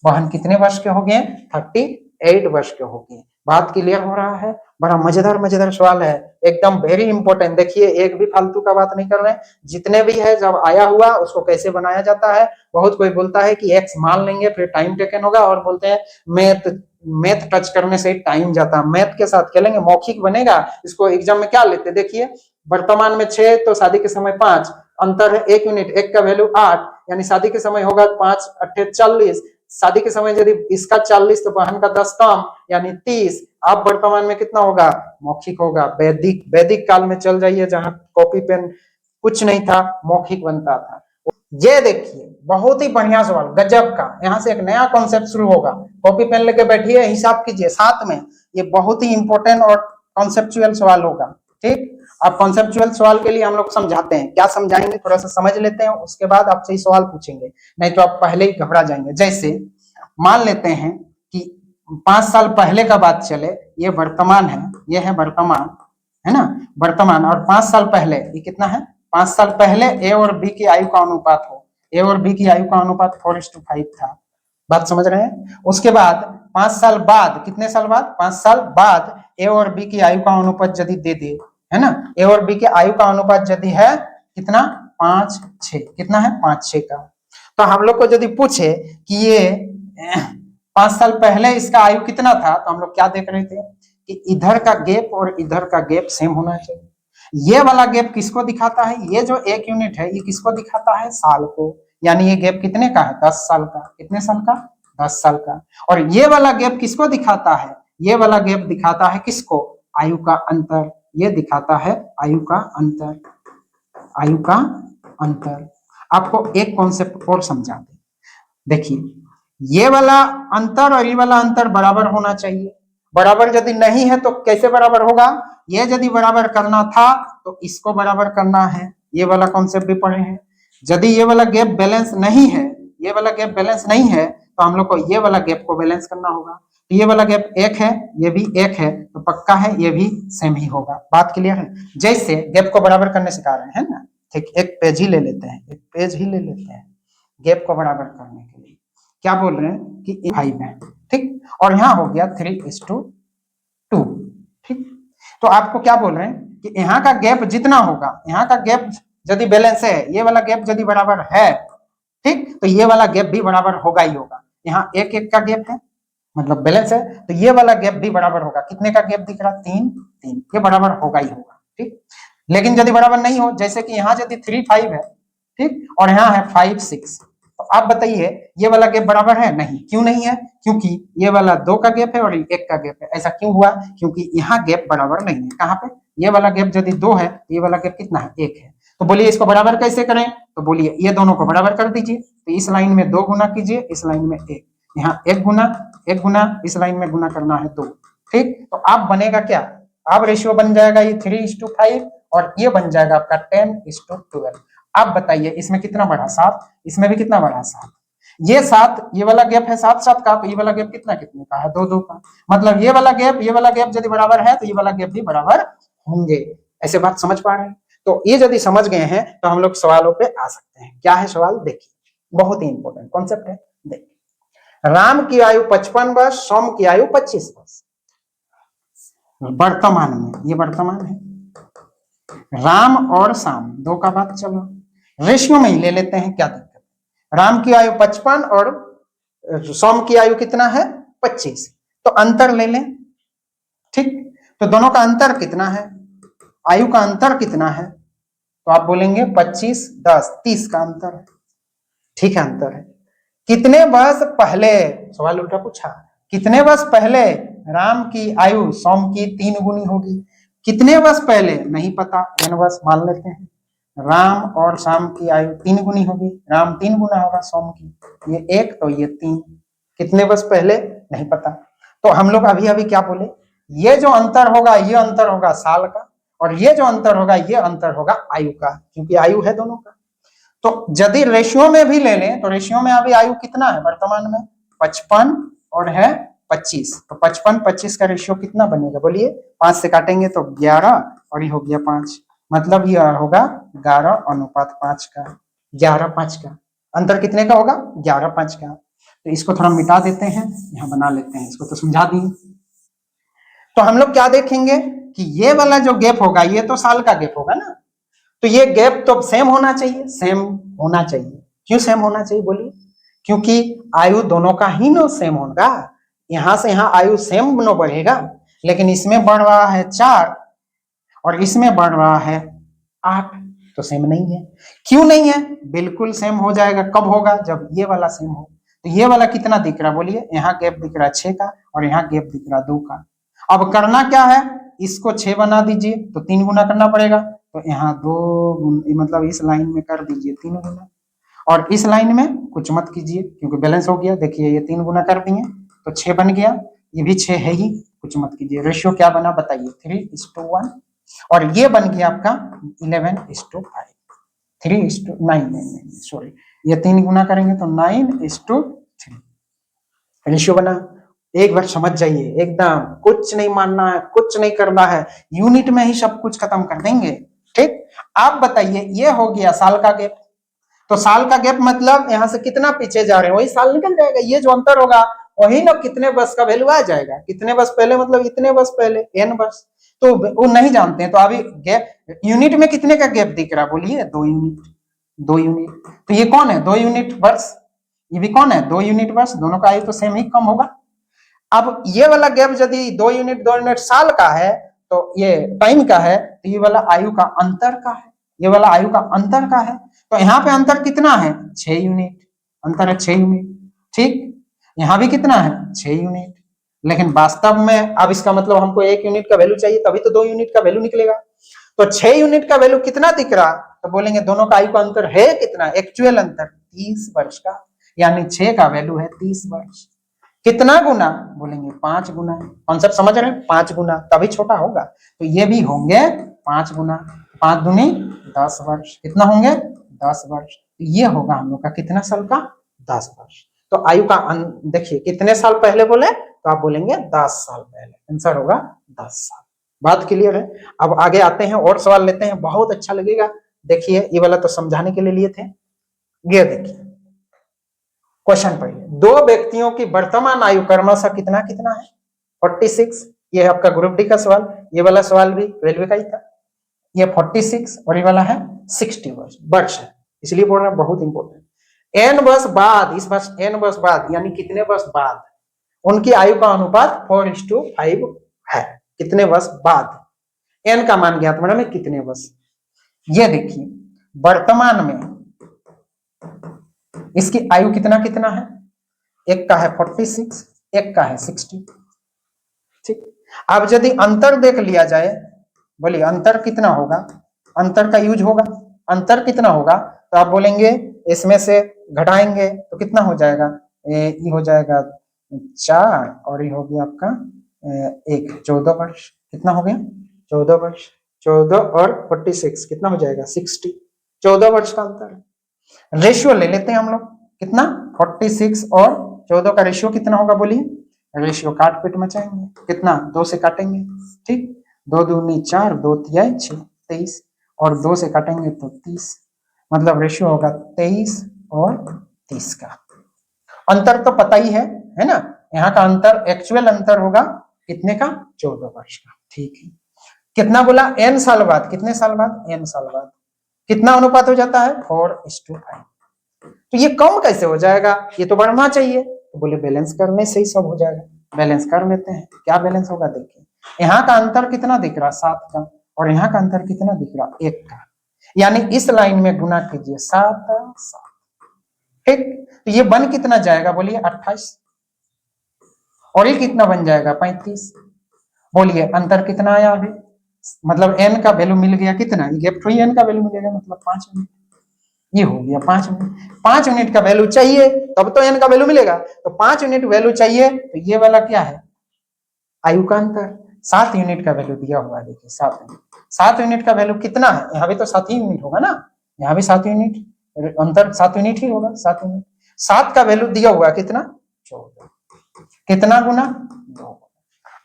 बहन कितने वर्ष के हो गए? 38 वर्ष के हो गए। बात क्लियर हो रहा है? बड़ा मजेदार मजेदार सवाल है, एकदम वेरी इंपॉर्टेंट। देखिए एक भी फालतू का बात नहीं कर रहे हैं, जितने भी है जब आया हुआ उसको कैसे बनाया जाता है। बहुत कोई बोलता है कि एक्स मान लेंगे फिर टाइम टेकन होगा, और बोलते हैं मैथ मैथ टच करने से टाइम जाता है। मैथ के साथ खेलेंगे, मौखिक बनेगा। इसको एग्जाम में क्या लेते, देखिए वर्तमान में 6 तो शादी के समय 5, अंतर है 1 यूनिट, 1 का वैल्यू 8, यानी शादी के समय होगा 5 8 40, शादी के समय यदि इसका 40 तो बहन का 10 कम यानी 30। अब वर्तमान में कितना होगा, मौखिक होगा। वैदिक वैदिक काल में चल जाइए जहां कॉपी पेन कुछ नहीं था, मौखिक बनता था। ये देखिए बहुत ही बढ़िया सवाल, गजब का। यहाँ से एक नया कॉन्सेप्ट शुरू होगा। कॉपी पेन लेके बैठिए, हिसाब कीजिए साथ में। ये बहुत ही इंपॉर्टेंट और कॉन्सेप्चुअल सवाल होगा। ठीक, अब कॉन्सेप्चुअल सवाल के लिए हम लोग समझाते हैं। क्या समझाएंगे, थोड़ा सा समझ लेते हैं, उसके बाद आपसे ही सवाल पूछेंगे, नहीं तो आप पहले ही घबरा जाएंगे। जैसे मान लेते हैं कि 5 साल पहले का बात चले, ये वर्तमान है, ये है वर्तमान, है ना, वर्तमान। और 5 साल पहले ये कितना है, 5 साल पहले ए और बी की आयु का अनुपात हो, ए और बी की आयु का अनुपात 4:5 था। बात समझ रहे हैं? उसके बाद 5 साल बाद, कितने साल बाद, 5 साल बाद ए और बी की आयु का अनुपात यदि दे दे, है ना, ए और बी के आयु का अनुपात यदि है कितना, 5:6, कितना है, 5:6 का। तो हम लोग को यदि पूछे कि ये 5 साल पहले इसका आयु कितना था, तो हम लोग क्या देख रहे थे कि इधर का गैप और इधर का गैप सेम होना चाहिए। ये वाला गैप किसको दिखाता है, ये जो 1 यूनिट है ये किसको दिखाता है, साल को। यानी ये गैप कितने का है, 10 साल का। कितने साल का, 10 साल का। और ये वाला गैप किसको दिखाता है, ये वाला गैप दिखाता है किसको, आयु का अंतर। ये दिखाता है आयु का अंतर, आयु का अंतर। आपको एक कॉन्सेप्ट और समझा दे, देखिए ये वाला अंतर और ये वाला अंतर बराबर होना चाहिए। बराबर यदि नहीं है तो कैसे बराबर होगा, ये यदि बराबर करना था तो इसको बराबर करना है। ये वाला कॉन्सेप्ट भी पढ़े हैं। यदि ये वाला गैप बैलेंस नहीं है, ये वाला गैप बैलेंस नहीं है, तो हम लोग को ये वाला गैप को बैलेंस करना होगा। तो ये वाला गैप 1 है, ये भी 1 है, तो पक्का है ये भी सेम ही होगा। बात क्लियर है? जैसे गैप को बराबर करने सिखा रहे हैं ना, ठीक, एक पेज ही ले लेते हैं, एक पेज ही ले लेते हैं गैप को बराबर करने के लिए। क्या बोल रहे हैं कि 5 है, ठीक, और यहाँ हो गया 3:2, ठीक। तो आपको क्या बोल रहे हैं कि यहाँ का गैप जितना होगा, यहाँ का गैप यदि बैलेंस है, ये वाला गैप यदि बराबर है, ठीक, तो ये वाला गैप भी बराबर होगा ही होगा। यहाँ 1-1 का गैप है, मतलब बैलेंस है, तो ये वाला गैप भी बराबर होगा। कितने का गैप दिख रहा, 3-3, ये बराबर होगा ही होगा, ठीक। लेकिन यदि बराबर नहीं हो, जैसे कि यहाँ यदि 3-5 है, ठीक, और यहाँ है 5-6, तो आप बताइए ये वाला गैप बराबर है, नहीं। क्यों नहीं है, क्योंकि ये वाला 2 का गैप है और 1 का गैप है। ऐसा क्यों हुआ, क्योंकि यहाँ गैप बराबर नहीं है। कहाँ पे, ये वाला गैप यदि 2 है, ये वाला गैप कितना है, 1 है। तो बोलिए इसको बराबर कैसे करें, तो बोलिए ये दोनों को बराबर कर दीजिए। तो इस लाइन में 2 गुना कीजिए, इस लाइन में 1, यहाँ 1 गुना, इस लाइन में गुना करना है 2, ठीक। तो आप बनेगा क्या, अब रेशियो बन जाएगा ये 3:5, और ये बन जाएगा आपका 10:12। आप बताइए इसमें कितना बढ़ा, 7, इसमें भी कितना बढ़ा, 7। ये 7, ये वाला गैप है 7-7 का, तो ये वाला गैप कितना कितने का है, 2-2 का। मतलब ये वाला गैप यदि बराबर है तो ये वाला गैप भी बराबर होंगे। ऐसे बात समझ पा रहे हैं? तो ये यदि समझ गए हैं तो हम लोग सवालों पे आ सकते हैं। क्या है सवाल, देखिए बहुत ही इंपॉर्टेंट कॉन्सेप्ट है। देखिए राम की आयु 55 वर्ष, सोम की आयु 25 वर्ष। वर्तमान में, ये वर्तमान है, राम और शाम 2 का बात चलो, रेशियो में ही ले लेते हैं, क्या दिक्कत है। राम की आयु 55 और सोम की आयु कितना है, 25, तो अंतर ले लें, ठीक। तो दोनों का अंतर कितना है, आयु का अंतर कितना है, तो आप बोलेंगे 25, 10, 30 का अंतर है, ठीक है, अंतर है। कितने वर्ष पहले, सवाल उल्टा पूछा, कितने वर्ष पहले राम की आयु सोम की 3 गुनी होगी। कितने वर्ष पहले नहीं पता, n वर्ष मान लेते हैं। राम और शाम की आयु 3 गुनी होगी, राम 3 गुना होगा सोम की, ये 1 तो ये 3। कितने वर्ष पहले नहीं पता, तो हम लोग अभी अभी क्या बोले, ये जो अंतर होगा ये अंतर होगा साल का, और ये जो अंतर होगा ये अंतर होगा आयु का, क्योंकि आयु है दोनों का। तो यदि रेशियो में भी ले लें तो रेशियो में अभी आयु कितना है वर्तमान में, 55 और है 25, तो 55-25 का रेशियो कितना बनेगा, बोलिए। 5 से काटेंगे तो 11, और ये हो गया 5, मतलब ये होगा 11:5 का, 11:5 का। अंतर कितने का होगा, 11:5 का। तो इसको थोड़ा मिटा देते हैं, यहाँ बना लेते हैं, इसको तो समझा दी। तो हम लोग क्या देखेंगे कि ये वाला जो गैप होगा ये तो साल का गैप होगा ना, तो ये गैप तो सेम होना चाहिए, सेम होना चाहिए। क्यों सेम होना चाहिए बोलिए? क्योंकि आयु दोनों का ही नो सेम होगा, यहां से यहां आयु सेम नो बढ़ेगा, लेकिन इसमें बढ़ रहा है 4 और इसमें बढ़ रहा है 8, तो सेम नहीं है। क्यों नहीं है? बिल्कुल सेम हो जाएगा। कब होगा? जब ये वाला सेम हो। तो ये वाला कितना दिख रहा बोलिए? यहाँ गैप दिख रहा है 6 का और यहाँ गैप दिख रहा है 2 का। अब करना क्या है, इसको 6 बना दीजिए तो 3 गुना करना पड़ेगा, तो यहाँ 2 मतलब इस लाइन में कर दीजिए 3 गुना, और इस लाइन में कुछ मत कीजिए क्योंकि बैलेंस हो गया। देखिए ये 3 गुना कर दिए तो 6 बन गया, ये भी 6 है ही, कुछ मत कीजिए। रेशियो क्या बना बताइए? 3:1, और ये बन गया आपका 11:5, 3:9, सॉरी, ये 3 गुना करेंगे तो 9:3 रेशियो बना। एक बार समझ जाइए, एकदम कुछ नहीं मानना है, कुछ नहीं करना है, यूनिट में ही सब कुछ खत्म कर देंगे। ठीक, आप बताइए, ये हो गया साल का गैप। तो साल का गैप मतलब यहाँ से कितना पीछे जा रहे हैं वही साल निकल जाएगा। ये जो अंतर होगा वही ना कितने वर्ष का वैल्यू आ जाएगा। कितने वर्ष पहले मतलब इतने वर्ष पहले, n वर्ष, तो वो नहीं जानते हैं। तो अभी गैप यूनिट में कितने का गैप दिख रहा बोलिए? 2 यूनिट, 2 यूनिट। तो ये कौन है? 2 यूनिट वर्ष, ये भी कौन है? 2 यूनिट वर्ष। दोनों का आयु तो सेम ही कम होगा। अब ये वाला गैप यदि 2 यूनिट 2 यूनिट साल का है, तो ये टाइम का है, तो ये वाला आयु का अंतर का है, ये वाला आयु का अंतर का है। तो यहाँ पे अंतर कितना है? 6 यूनिट, अंतर है 6 यूनिट। ठीक, यहाँ भी कितना है? 6 यूनिट। लेकिन वास्तव में अब इसका मतलब हमको 1 यूनिट का वैल्यू चाहिए, तभी तो 2 यूनिट का वैल्यू निकलेगा। तो 6 यूनिट का वैल्यू कितना दिख रहा? तो बोलेंगे दोनों का आयु का अंतर है कितना? एक्चुअल अंतर 30 वर्ष का, यानी 6 का वैल्यू है 30 वर्ष। कितना गुना? बोलेंगे 5 गुना। कॉन्सेप्ट समझ रहे हैं? 5 गुना, तभी छोटा होगा। तो ये भी होंगे 5 गुना, 5 दूनी 10 वर्ष। कितना होंगे? 10 वर्ष। ये होगा हम लोग का कितना साल का? 10 वर्ष। तो आयु का देखिए कितने साल पहले बोले, तो आप बोलेंगे 10 साल पहले। आंसर होगा 10 साल। बात क्लियर है? अब आगे आते हैं और सवाल लेते हैं, बहुत अच्छा लगेगा। देखिए ये वाला तो समझाने के लिए लिए थे। ये देखिए क्वेश्चन पढ़िए, 2 व्यक्तियों की वर्तमान आयु क्रमशः कितना कितना है? 46। ये है आपका ग्रुप डी का सवाल। ये वाला सवाल भी रेलवे का ही था। ये 46 और ये वाला है 60 वर्ष है, इसलिए बोल रहा हूं बहुत इंपॉर्टेंट। n वर्ष बाद, इस वर्ष n वर्ष बाद यानी कितने वर्ष बाद उनकी आयु का अनुपात 4:5 है। कितने वर्ष बाद? n का मान ज्ञात करना में कितने वर्ष। ये देखिए वर्तमान में इसकी आयु कितना कितना है? एक का है 46, एक का है 60। ठीक, अब यदि अंतर देख लिया जाए, बोलिए अंतर कितना होगा? अंतर का यूज होगा, अंतर कितना होगा? तो आप बोलेंगे इसमें से घटाएंगे तो कितना हो जाएगा? ये हो जाएगा 4 और ये हो गया आपका 1, 14 वर्ष। कितना हो गया? 14 वर्ष। 14 और 46 कितना हो जाएगा? 60। 14 वर्ष का अंतर है। रेशियो ले लेते हैं हम लोग, कितना? 46 और 14 का रेशियो कितना होगा बोलिए? रेशियो काट पीट मचाएंगे, कितना? 2 से काटेंगे। ठीक, 2 दूनी 4, 2 तिहाई 6, 23, और 2 से काटेंगे तो 30, मतलब रेशियो होगा 23 और 30 का। अंतर तो पता ही है ना? यहाँ का अंतर एक्चुअल अंतर होगा कितने का? 14 वर्ष का। ठीक है, कितना बोला? n साल बाद। कितने साल बाद? n साल बाद। कितना अनुपात हो जाता है? 4:5। तो ये कम कैसे हो जाएगा? ये तो बढ़ना चाहिए। तो बोले बैलेंस करने से ही सब हो जाएगा। बैलेंस कर लेते हैं। क्या बैलेंस होगा? देखिए यहाँ का अंतर कितना दिख रहा? 7 का, और यहाँ का अंतर कितना दिख रहा? 1 का, यानी इस लाइन में गुना कीजिए 7 7। ठीक, तो ये बन कितना जाएगा बोलिए? 28, और ये कितना बन जाएगा? 35। बोलिए अंतर कितना आया अभी? मतलब n का वैल्यू मिल गया कितना? गैप थ्री n का वैल्यू मिलेगा, मतलब 5 यूनिट। ये हो गया 5 यूनिट। 5 यूनिट का वैल्यू चाहिए तब तो n का वैल्यू मिलेगा। तो 5 यूनिट वैल्यू चाहिए, तो ये वाला क्या है? आयु का अंतर। 7 यूनिट का वैल्यू दिया हुआ है, देखिए 7 यूनिट। 7 यूनिट का वैल्यू कितना है? यहाँ भी तो 7 ही यूनिट होगा ना, यहाँ भी 7 यूनिट, अंतर 7 यूनिट ही होगा। 7 यूनिट, 7 का वैल्यू दिया हुआ कितना? 14। कितना गुना? 2।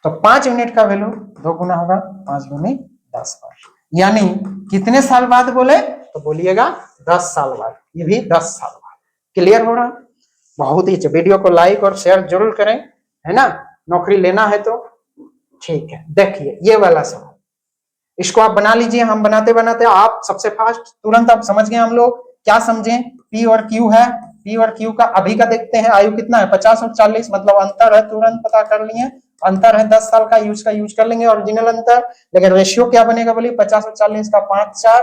तो 5 यूनिट का वैल्यू 2 गुना होगा, 5 दूनी 10 वर्ष। यानी कितने साल बाद बोले? तो बोलिएगा 10 साल बाद। ये भी 10 साल बाद। क्लियर हो रहा? बहुत ही। वीडियो को लाइक और शेयर जरूर करें, है ना? नौकरी लेना है तो ठीक है, देखिए ये वाला सवाल, इसको आप बना लीजिए। हम बनाते बनाते आप सबसे फास्ट तुरंत आप समझ गए। हम लोग क्या समझे, पी और क्यू है, पी और क्यू का अभी का देखते हैं। आयु कितना है 50 और 40, मतलब अंतर है, तुरंत पता कर लिए, अंतर है 10 साल का यूज कर लेंगे ओरिजिनल अंतर। लेकिन रेशियो क्या बनेगा बोलिए, 50 और 40 का 5-4।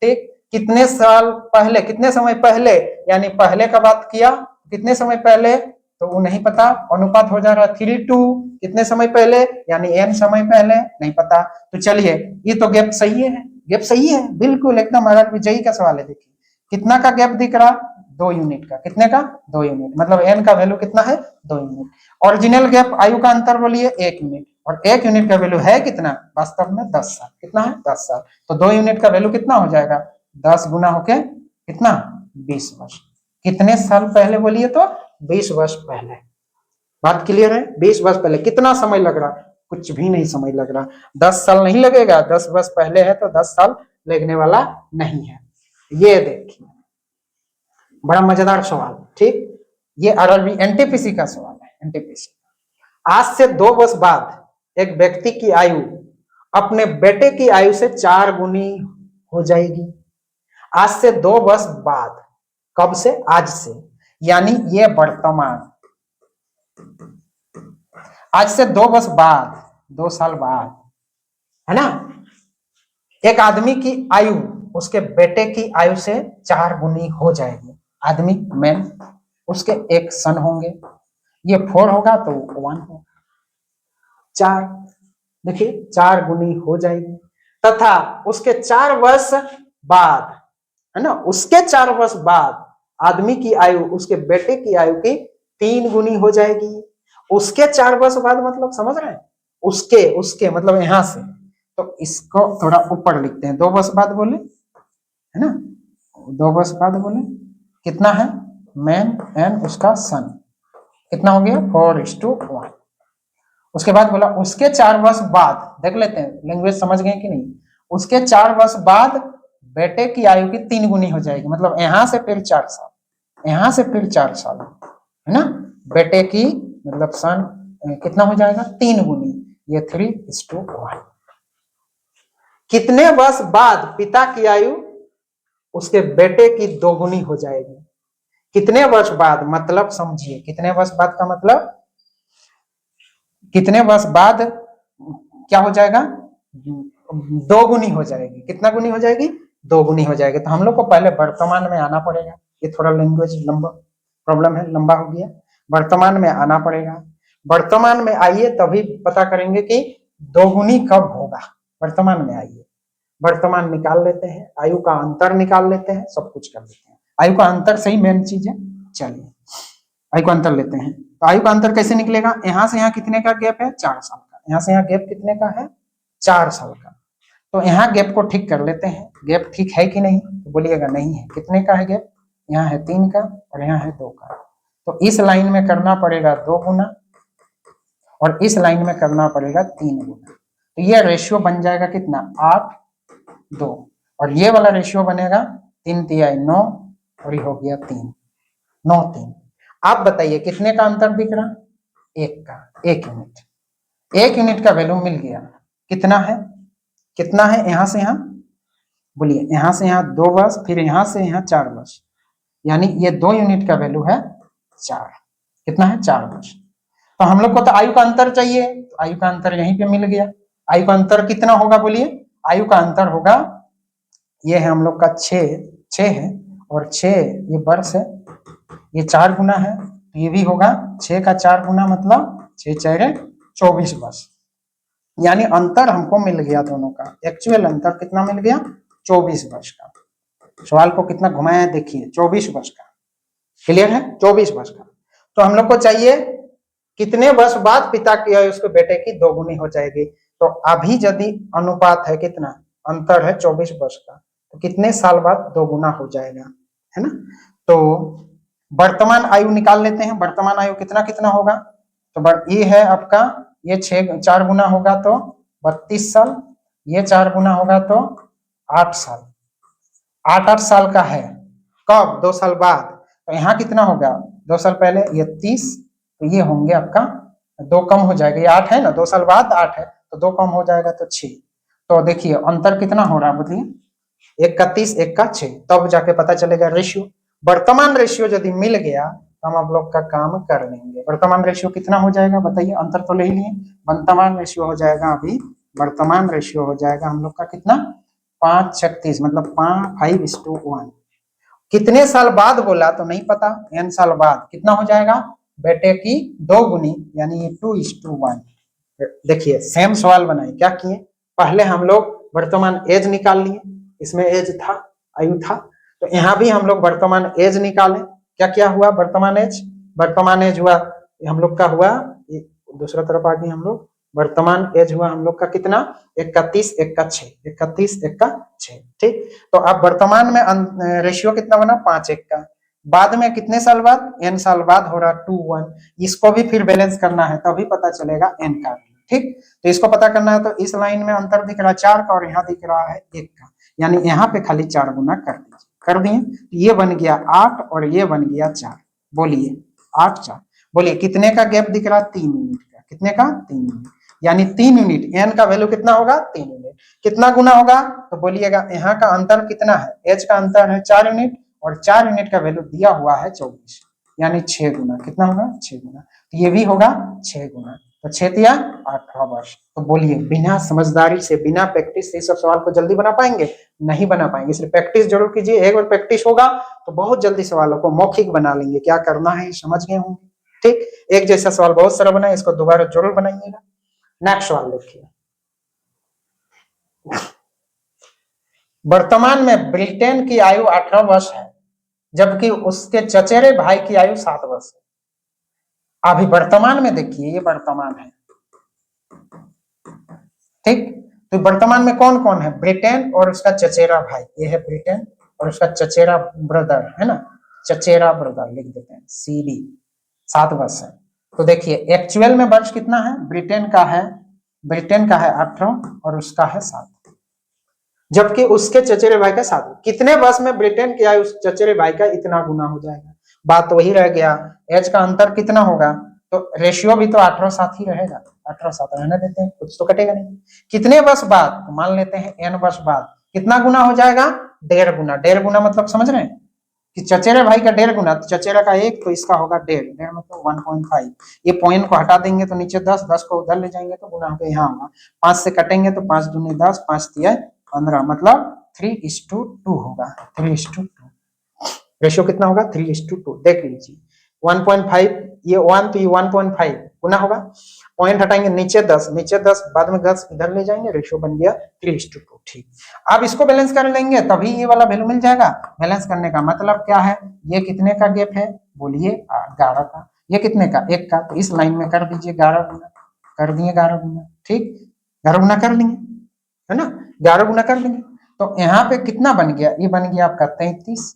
ठीक, कितने साल पहले, कितने समय पहले, यानी पहले का बात किया, कितने समय पहले तो वो नहीं पता, अनुपात हो जा रहा है 3:2। कितने समय पहले, यानी n समय पहले, नहीं पता। तो चलिए, ये तो गैप सही है, गैप सही है बिल्कुल एकदम। अगर विजयी का सवाल है, देखिए कितना का गैप दिख रहा, 2 यूनिट का। कितने का, 2 यूनिट, मतलब n का वैल्यू कितना है, 2 यूनिट। ओरिजिनल गैप आयु का अंतर बोलिए 1 यूनिट, और 1 यूनिट का वैल्यू है कितना, वास्तव में 10 साल। कितना है, 10 साल। तो 2 यूनिट का वैल्यू कितना हो जाएगा, 10 गुना होके कितना, 20 वर्ष। कितने साल पहले बोलिए, तो 20 वर्ष पहले। बात क्लियर है, 20 वर्ष पहले। कितना समय लग रहा, कुछ भी नहीं समय लग रहा, 10 साल नहीं लगेगा, 10 वर्ष पहले है तो 10 साल लगने वाला नहीं है। ये देखिए बड़ा मजेदार सवाल। ठीक, ये आरआरबी एनटीपीसी का सवाल है, एनटीपीसी। आज से 2 वर्ष बाद एक व्यक्ति की आयु अपने बेटे की आयु से 4 गुनी हो जाएगी। आज से 2 वर्ष बाद, कब से, आज से, यानी ये वर्तमान। आज से 2 वर्ष बाद, 2 साल बाद, है ना, एक आदमी की आयु उसके बेटे की आयु से 4 गुनी हो जाएगी। आदमी मैन, उसके 1 सन होंगे, ये 4 होगा तो 1 होगा, 4। देखिए 4 गुनी हो जाएगी, तथा उसके 4 वर्ष बाद, है ना, उसके 4 वर्ष बाद आदमी की आयु उसके बेटे की आयु की 3 गुनी हो जाएगी। उसके 4 वर्ष बाद मतलब समझ रहे हैं, उसके उसके मतलब यहां से, तो इसको थोड़ा ऊपर लिखते हैं। 2 वर्ष बाद बोले, है ना, 2 वर्ष बाद बोले कितना है, मैन एंड उसका सन, कितना हो गया, 4:1। उसके बाद बोला उसके 4 वर्ष बाद, देख लेते हैं लैंग्वेज समझ गए कि नहीं। उसके 4 वर्ष बाद बेटे की आयु की 3 गुनी हो जाएगी, मतलब यहां से फिर 4 साल, यहां से फिर 4 साल, है ना। बेटे की मतलब सन कितना हो जाएगा, 3 गुनी, ये 3:1। कितने वर्ष बाद पिता की आयु उसके बेटे की 2 गुनी हो जाएगी। कितने वर्ष बाद मतलब समझिए, कितने वर्ष बाद का मतलब, कितने वर्ष बाद क्या हो जाएगा, 2 गुनी हो जाएगी। कितना गुनी हो जाएगी, 2 गुनी हो जाएगी। तो हम लोग को पहले वर्तमान में आना पड़ेगा, ये थोड़ा लैंग्वेज लंबा प्रॉब्लम है, लंबा हो गया। वर्तमान में आना पड़ेगा, वर्तमान में आइए तभी पता करेंगे कि 2 गुनी कब होगा। वर्तमान में आइए, वर्तमान निकाल लेते हैं, आयु का अंतर निकाल लेते हैं, सब कुछ कर लेते हैं। आयु का अंतर सही मेन चीज है। चलिए आयु का अंतर लेते हैं, तो आयु का अंतर कैसे निकलेगा, यहां से यहां कितने का गैप है, 4 साल का। यहां से यहां गैप कितने का है, 4 साल का। तो यहाँ गैप को ठीक कर लेते हैं, गैप ठीक है कि नहीं, तो बोलिएगा नहीं है। कितने का है गैप, यहाँ है 3 का और यहाँ है 2 का। तो इस लाइन में करना पड़ेगा 2 गुना और इस लाइन में करना पड़ेगा 3 गुना। तो ये रेशियो बन जाएगा कितना, 8:2, और ये वाला रेशियो बनेगा 3×3 9, और ये हो गया 3, 9×3। आप बताइए कितने का अंतर दिख रहा, 1 का, 1 यूनिट। 1 यूनिट का वैल्यू मिल गया, कितना है, कितना है, यहां से यहां बोलिए, यहां से यहां 2 वर्ष, फिर यहां से यहां 4 वर्ष, यानी ये 2 यूनिट का वैल्यू है 4। कितना है, 4 वर्ष। तो हम लोग को तो आयु का अंतर चाहिए, तो आयु का अंतर यहीं पे मिल गया। आयु का अंतर कितना होगा बोलिए, आयु का अंतर होगा, ये है हम लोग का 6 है, और 6 ये वर्ष है, ये 4 गुना है, तो ये भी होगा 6 का 4 गुना, मतलब 6×4 = 24 वर्ष। यानी अंतर हमको मिल गया दोनों का, एक्चुअल अंतर कितना मिल गया, 24 वर्ष का। सवाल को कितना घुमाया देखिए, 24 वर्ष का। क्लियर है, 24 वर्ष का। तो हम लोग को चाहिए कितने वर्ष बाद पिता की आयु उसके बेटे की 2 गुनी हो जाएगी। तो अभी यदि अनुपात है कितना, अंतर है 24 वर्ष का, तो कितने साल बाद 2 गुना हो जाएगा, है ना। तो वर्तमान आयु निकाल लेते हैं, वर्तमान आयु कितना कितना होगा, तो ये है आपका, ये 4 गुना होगा तो 32 साल, ये 4 गुना होगा तो 8 साल, 8 साल का है। कब, 2 साल बाद। तो यहाँ कितना होगा, 2 साल पहले ये 30, तो ये होंगे आपका 2 कम हो जाएगा, ये 8 है ना, 2 साल बाद 8 है, तो 2 कम हो जाएगा तो 6। तो देखिए अंतर कितना हो रहा है, बताइए 1 का 30, 1 का 6, तब जाके पता चलेगा रेशियो। वर्तमान रेशियो यदि मिल गया तो हम आप लोग का काम कर लेंगे। वर्तमान रेशियो कितना हो जाएगा बताइए, अंतर तो ले ही लिए। वर्तमान रेशियो हो जाएगा अभी, वर्तमान रेशियो हो जाएगा हम लोग का कितना, 5:36, मतलब 5:1। कितने साल बाद बोला तो नहीं पता, n साल बाद कितना हो जाएगा बेटे की 2 गुनी, यानी 2:1। देखिए सेम सवाल बनाए, क्या किए, पहले हम लोग वर्तमान एज निकाल लिए, इसमें एज था, आयु था, तो यहाँ भी हम लोग वर्तमान एज निकाले। क्या क्या हुआ, वर्तमान एज हुआ हम लोग का हुआ, दूसरा तरफ आ गए हम लोग, वर्तमान एज हुआ हम लोग का कितना, 1 का 30, 1 का 6, 1 का 30, 1 का 6। ठीक, तो अब वर्तमान में रेशियो कितना बना, 5:1 का। बाद में कितने साल बाद, n साल बाद हो रहा 2:1। इसको भी फिर बैलेंस करना है, तभी पता चलेगा n का। ठीक, तो इसको पता करना है, तो इस लाइन में अंतर दिख रहा है 4 का और यहाँ दिख रहा है 1 का, यानी यहाँ पे खाली 4 गुना कर दीजिए, कर दिए, तो ये बन गया 8 और ये बन गया 4। बोलिए 8, 4, बोलिए कितने का गैप दिख रहा है, 3 यूनिट का। कितने का, 3 यूनिट, यानी 3 यूनिट, n का वैल्यू कितना होगा, 3 यूनिट। कितना गुना होगा, तो बोलिएगा यहाँ का अंतर कितना है, h का अंतर है 4 यूनिट, और 4 यूनिट का वैल्यू दिया हुआ है 24, यानी 6 गुना। कितना होगा, 6 गुना, तो ये भी होगा 6 गुना, तो 6 या 18 वर्ष। तो बोलिए बिना समझदारी से, बिना प्रैक्टिस से इस सब सवाल को जल्दी बना पाएंगे, नहीं बना पाएंगे, इसलिए प्रैक्टिस जरूर कीजिए। एक बार प्रैक्टिस होगा तो बहुत जल्दी सवालों को मौखिक बना लेंगे, क्या करना है समझ गए होंगे। ठीक, एक जैसा सवाल बहुत सारा बना है, इसको दोबारा जरूर बनाइएगा। नेक्स्ट सवाल देखिए, वर्तमान में ब्रिटेन की आयु 18 वर्ष है, जबकि उसके चचेरे भाई की आयु 7 वर्ष है। अभी वर्तमान में देखिए, ये वर्तमान है, ठीक, तो वर्तमान में कौन कौन है, ब्रिटेन और उसका चचेरा भाई, ये है ब्रिटेन और उसका चचेरा ब्रदर, है ना, चचेरा ब्रदर लिख देते हैं, CD, 7 वर्ष है। तो देखिए एक्चुअल में वर्ष कितना है, ब्रिटेन का है 18 और उसका है 7, जबकि उसके चचेरे भाई का 7। कितने वर्ष में ब्रिटेन की आयु उस चचेरे भाई का इतना गुना हो जाएगा। बात तो वही रह गया, एज का अंतर कितना होगा, तो रेशियो भी तो 18:7 ही रहेगा, 18:7 रहने देते हैं, कुछ तो कटेगा नहीं। कितने वर्ष बाद, तो मान लेते हैं n वर्ष बाद, कितना गुना हो जाएगा, 1.5 गुना। 1.5 गुना मतलब समझ रहे हैं कि चचेरे भाई का 1.5 गुना, तो चचेरा का 1 तो इसका होगा 1.5 मतलब 1.5। ये पॉइंट को हटा देंगे तो नीचे 10, 10 को उधर ले जाएंगे तो गुना होकर यहाँ होगा, 5 से कटेंगे तो 5 दूनी 10, 5 तिया 15, मतलब 3:2 होगा, 3:2। रेशियो कितना होगा, 3:2। देख लीजिए 1.5, ये 1 तो ये 1.5 गुना होगा, पॉइंट हटाएंगे नीचे 10, नीचे 10, बाद में 10 इधर ले जाएंगे, रेशियो बन गया 3:2। ठीक, अब इसको बैलेंस कर लेंगे तभी ये वाला वैल्यू मिल जाएगा। बैलेंस करने का मतलब क्या है, ये कितने का गैप है, बोलिए 11 का, ये कितने का, 1 का, तो इस लाइन में कर दीजिए 11 गुना, कर दिए 11 गुना। ठीक, 11 गुना कर लेंगे, है ना, 11 गुना कर लेंगे, तो यहाँ पे कितना बन गया, ये बन गया आपका 33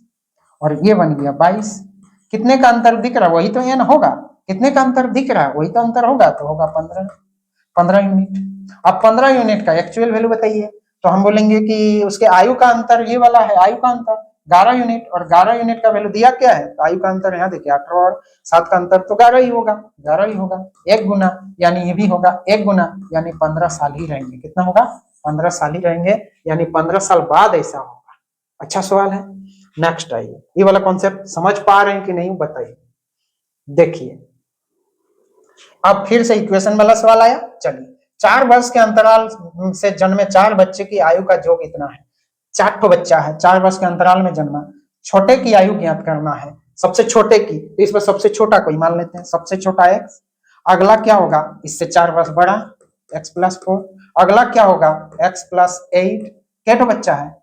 और ये बन गया 22। कितने का अंतर दिख रहा है, वही तो n होगा, कितने का अंतर दिख रहा है, वही तो अंतर होगा, तो होगा 15 यूनिट। अब 15 यूनिट का एक्चुअल वैल्यू बताइए, तो हम बोलेंगे कि उसके आयु का अंतर ये वाला है, आयु का अंतर 11 यूनिट, और 11 यूनिट का वैल्यू दिया क्या है, तो आयु का अंतर यहाँ देखिए 18 और 7 का अंतर तो 11 ही होगा, 11 ही होगा, 1 गुना, यानी ये भी होगा 1 गुना, यानी 15 साल ही रहेंगे। कितना होगा, 15 साल ही रहेंगे, यानी 15 साल बाद ऐसा होगा। अच्छा सवाल है। नेक्स्ट आइए, ये वाला कॉन्सेप्ट समझ पा रहे हैं कि नहीं बताइए। देखिए अब फिर से इक्वेशन वाला सवाल आया, चलिए 4 वर्ष के अंतराल से जन्मे 4 बच्चे की आयु का योग इतना है। 4 बच्चा है, 4 वर्ष के अंतराल में जन्मा, छोटे की आयु ज्ञात करना है, सबसे छोटे की, तो इसमें सबसे छोटा कोई मान लेते हैं, सबसे छोटा x, अगला क्या होगा, इससे 4 वर्ष बड़ा x+4, अगला क्या होगा x+8, क्या बच्चा है,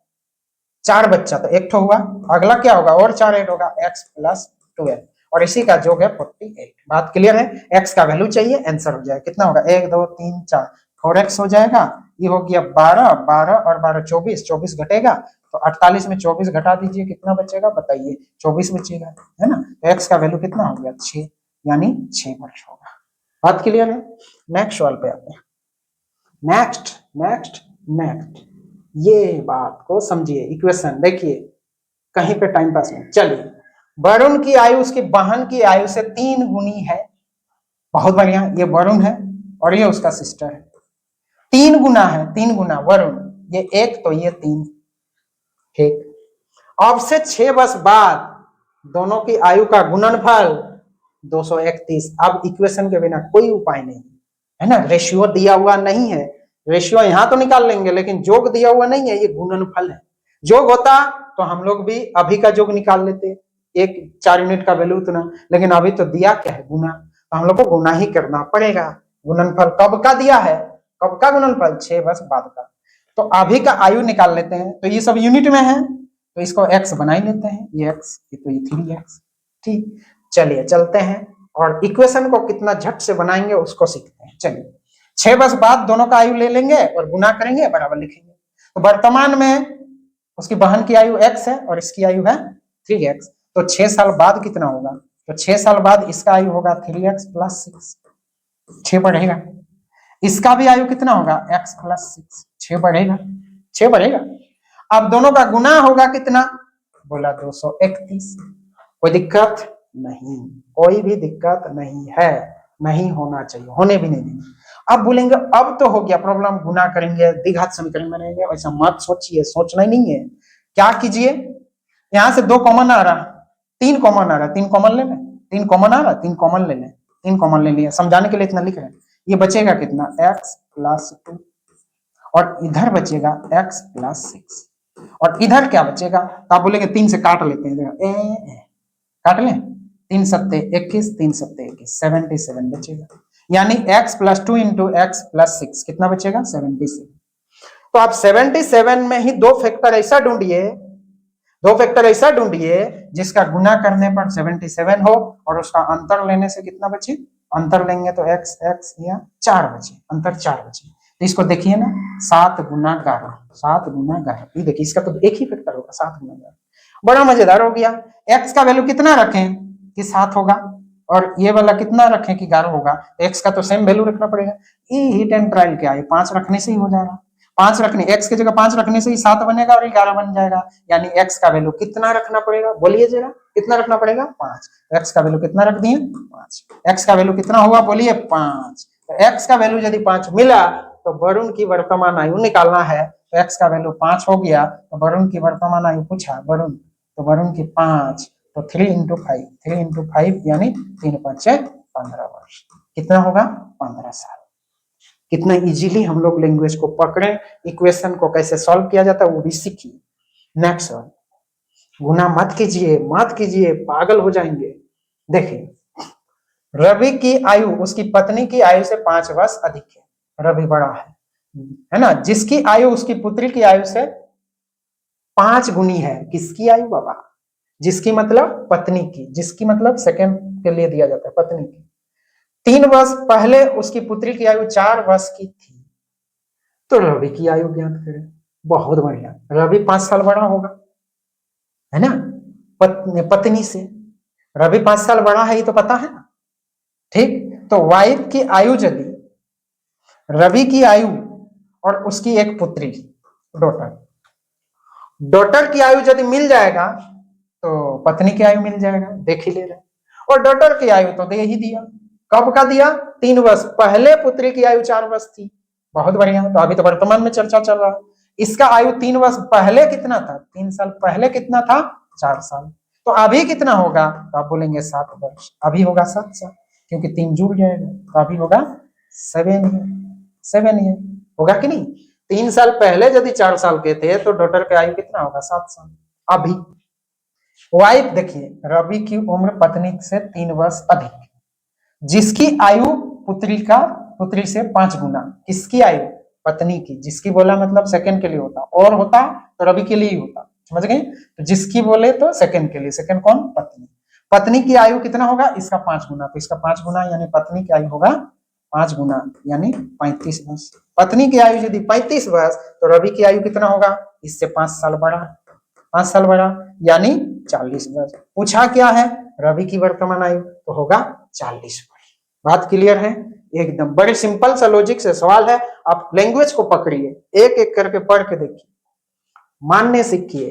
4 बच्चा तो 1 हुआ, अगला क्या होगा और 4 ऐड होगा x+12, और इसी का योग है 48। बात क्लियर है, x का वैल्यू चाहिए, आंसर हो जाएगा, कितना होगा 1 2 3 4, 4x हो जाएगा, ये हो गया 12, 12 और 12 24, 24 घटेगा तो 48 में 24 घटा दीजिए, कितना बचेगा बताइए, 24 बचेगा, है ना, तो x का वैल्यू कितना हो गया 6, यानी 6 वर्ष होगा। बात क्लियर है। नेक्स्ट सवाल पे आते हैं, नेक्स्ट ये बात को समझिए, इक्वेशन देखिए, कहीं पे टाइम पास नहीं। चलिए, वरुण की आयु उसकी बहन की आयु से 3 गुनी है, बहुत बढ़िया, ये वरुण है और ये उसका सिस्टर है। 3 गुना है, 3 गुना वरुण, ये 1 तो ये 3। ठीक, अब से 6 वर्ष बाद दोनों की आयु का गुणनफल 231। अब इक्वेशन के बिना कोई उपाय नहीं है ना, रेशियो दिया हुआ नहीं है, रेशियो यहां तो निकाल लेंगे लेकिन योग दिया हुआ नहीं है, ये गुणनफल है। योग होता तो हम लोग भी अभी का योग निकाल लेते, 4 यूनिट का वैल्यू उतना, लेकिन अभी तो दिया क्या है, गुना, तो हम लोग को गुना ही करना पड़ेगा। गुणनफल कब का दिया है, कब का गुणनफल, 6 वर्ष बाद का। तो अभी का आयु निकाल लेते हैं, तो ये सब यूनिट में है तो इसको x बना ही लेते हैं, ये x, ये तो ये 3x। ठीक, चलिए चलते हैं और इक्वेशन को कितना झट से बनाएंगे उसको सीखते हैं। चलिए 6 वर्ष बाद दोनों का आयु ले लेंगे और गुना करेंगे, बराबर लिखेंगे। तो वर्तमान में उसकी बहन की आयु x है और इसकी आयु है 3x, तो 6 साल बाद कितना होगा, तो 6 साल बाद इसका आयु होगा 3x + 6, 6 बढ़ेगा। इसका भी आयु कितना होगा, x + 6, 6 बढ़ेगा, 6 बढ़ेगा। अब दोनों का गुना होगा कितना, बोला 231। कोई दिक्कत नहीं, कोई भी दिक्कत नहीं है, नहीं होना चाहिए, होने भी नहीं देना। अब बोलेंगे अब तो हो गया प्रॉब्लम, गुना करेंगे, द्विघात समीकरण बनेंगे, वैसा मत सोचिए, सोचना ही नहीं है। क्या कीजिए, यहां से 2 कॉमन आ रहा, 3 कॉमन आ रहा, 3 कॉमन ले लें, 3 कॉमन आ रहा, 3 कॉमन ले लें, 3 कॉमन ले लिया, समझाने के लिए इतना लिख रहे हैं। ये बचेगा कितना, x + 2, और इधर बचेगा x + 6, और इधर क्या बचेगा, तो आप बोलेंगे 3 से काट लेते हैं, काट लें, 3 सत्ते 21, 3 सत्ते 21, 77 बचेगा। यानी x + 2 × x + 6 कितना बचेगा, 77। तो आप 77 में ही 2 फैक्टर ऐसा ढूंढिए, 2 फैक्टर ऐसा ढूंढिए जिसका गुना करने पर 77 हो और उसका अंतर लेने से कितना बचे, अंतर लेंगे तो x x या 4 बचे, अंतर 4 बचे। तो इसको देखिए ना, 7 × 11, 7 × 11, ये देखिए इसका तो एक ही फैक्टर होगा, 7 × 11। बड़ा मजेदार हो गया। x का वैल्यू कितना रखें कि 7 होगा, और ये वाला कितना रखें कि 11 होगा, x का तो सेम वैल्यू रखना पड़ेगा। ये हिट एंड ट्रायल क्या है, 5 रखने से ही हो जाएगा, 5 रखने, x की जगह 5 रखने से ही 7 बनेगा और 11 बन जाएगा। यानी x का वैल्यू कितना रखना पड़ेगा, बोलिए जरा, कितना रखना पड़ेगा, 5। x का वैल्यू कितना रख दिए, 5। x का वैल्यू कितना हुआ, बोलिए 5। तो x का वैल्यू यदि 5 मिला तो वरुण की वर्तमान आयु निकालना है, तो x का वैल्यू 5 हो गया, तो वरुण की वर्तमान आयु पूछा, वरुण, तो वरुण की 5, तो 3 × 5, 3 × 5 यानी 3 × 5 = 15 वर्ष। कितना होगा, 15 साल। कितना इजीली हम लोग लैंग्वेज को पकड़े, इक्वेशन को कैसे सॉल्व किया जाता है वो भी सीखिए। नेक्स्ट वन, गुना मत कीजिए, मत कीजिए, पागल हो जाएंगे। देखिए, रवि की आयु उसकी पत्नी की आयु से 5 वर्ष अधिक है, रवि बड़ा है ना, जिसकी आयु उसकी पुत्री की आयु से 5 गुनी है। किसकी आयु बाबा, जिसकी मतलब पत्नी की, जिसकी मतलब सेकंड के लिए दिया जाता है, पत्नी की। 3 वर्ष पहले उसकी पुत्री की आयु 4 वर्ष की थी, तो रवि की आयु ज्ञात करें। बहुत बढ़िया, रवि 5 साल बड़ा होगा, है ना, पत्नी से। रवि 5 साल बड़ा है, ये तो पता है ना। ठीक, तो वाइफ की आयु यदि, रवि की आयु और उसकी एक पुत्री, डॉटर की आयु यदि मिल जाएगा तो पत्नी की आयु मिल जाएगा, देख ही ले रहे। और डॉटर की आयु तो दे ही दिया, कब का दिया, 3 वर्ष पहले पुत्री की आयु 4 वर्ष थी। बहुत बढ़िया, तो अभी तो वर्तमान में चर्चा चल रहा है। इसका आयु 3 वर्ष पहले कितना था, 3 साल पहले कितना था, 4 साल। तो अभी कितना होगा, तो आप बोलेंगे 7 वर्ष, अभी होगा 7 साल, क्योंकि 3 जुड़ जाएगा, तो अभी होगा 7 ईयर, होगा कि नहीं। 3 साल पहले यदि 4 साल के थे तो डॉटर की आयु कितना होगा, 7 साल। अभी वाइफ देखिए, रवि की उम्र पत्नी से 3 वर्ष अधिक, जिसकी आयु पुत्री से 5 गुना। किसकी आयु, पत्नी की। जिसकी बोला मतलब सेकंड के लिए होता, और होता तो रवि के लिए ही होता, समझ गए। तो जिसकी बोले तो सेकंड के लिए, सेकंड कौन, पत्नी। पत्नी की आयु कितना होगा, इसका 5 गुना, तो इसका 5 गुना यानी पत्नी की आयु होगा 5 गुना यानी 35 वर्ष। पत्नी की आयु यदि 35 वर्ष तो रवि की आयु कितना होगा, इससे 5 साल बड़ा, 5 साल बड़ा यानी 40 वर्ष। पूछा क्या है, रवि की वर्तमान आयु, तो होगा 40 वर्ष। बात क्लियर है, एकदम बड़े सिंपल सा लॉजिक से सवाल है। आप लैंग्वेज को पकड़िए, एक एक करके पढ़ के देखिए, मानने सीखिए।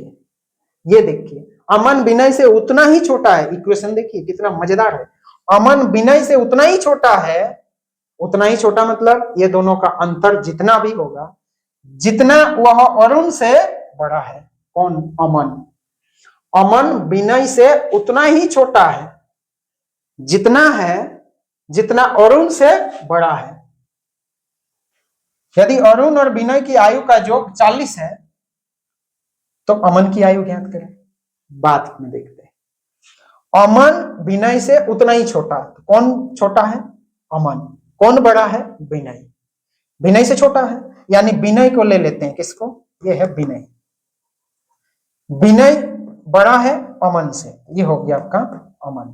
ये देखिए, अमन विनय से उतना ही छोटा है, इक्वेशन देखिए कितना मजेदार है। अमन विनय से उतना ही छोटा है, उतना ही छोटा मतलब ये दोनों का अंतर जितना भी होगा, जितना वह अरुण से बड़ा है। कौन? अमन। अमन विनय से उतना ही छोटा है जितना है, जितना अरुण से बड़ा है। यदि अरुण और विनय की आयु का योग 40 है तो अमन की आयु ज्ञात करें। बात में देखते हैं। अमन विनय से उतना ही छोटा, कौन छोटा है? अमन। कौन बड़ा है? विनय। विनय से छोटा है, यानी विनय को ले लेते हैं। किसको? ये है विनय। विनय बड़ा है अमन से, ये हो गया आपका अमन।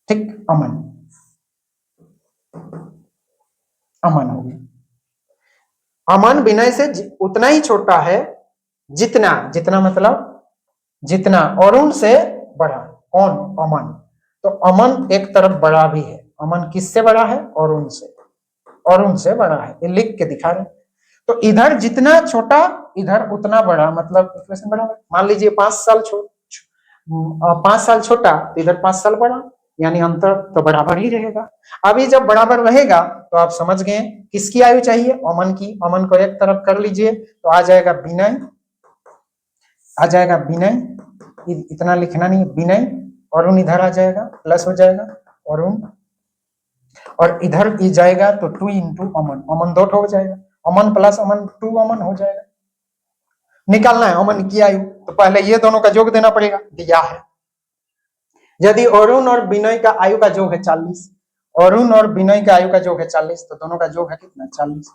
ठीक, अमन। अमन हो गया। अमन विनय से उतना ही छोटा है जितना, जितना मतलब जितना अरुण से बड़ा। कौन? अमन। तो अमन एक तरफ बड़ा भी है। अमन किससे बड़ा है? अरुण से। अरुण से बड़ा है, ये लिख के दिखा रहे। तो इधर जितना छोटा इधर उतना बड़ा, मतलब इक्वेशन बराबर। मान लीजिए 5 साल 5 साल छोटा तो इधर 5 साल बड़ा, यानी अंतर तो बराबर ही रहेगा। अभी जब बराबर रहेगा तो आप समझ गए किसकी आयु चाहिए? अमन की। अमन को एक तरफ कर लीजिए तो आ जाएगा विनय, आ जाएगा विनय, इतना लिखना नहीं, विनय। अरुण इधर आ जाएगा, प्लस हो जाएगा अरुण, और इधर ही जाएगा तो 2 इंटू अमन। अमन 2 हो जाएगा, अमन प्लस अमन 2 अमन हो जाएगा। निकालना है अमन की आयु, तो पहले ये दोनों का योग देना पड़ेगा, दिया है। यदि अरुण और विनय का आयु का योग है 40, अरुण और विनय का आयु का योग है 40, तो दोनों का योग है कितना? 40।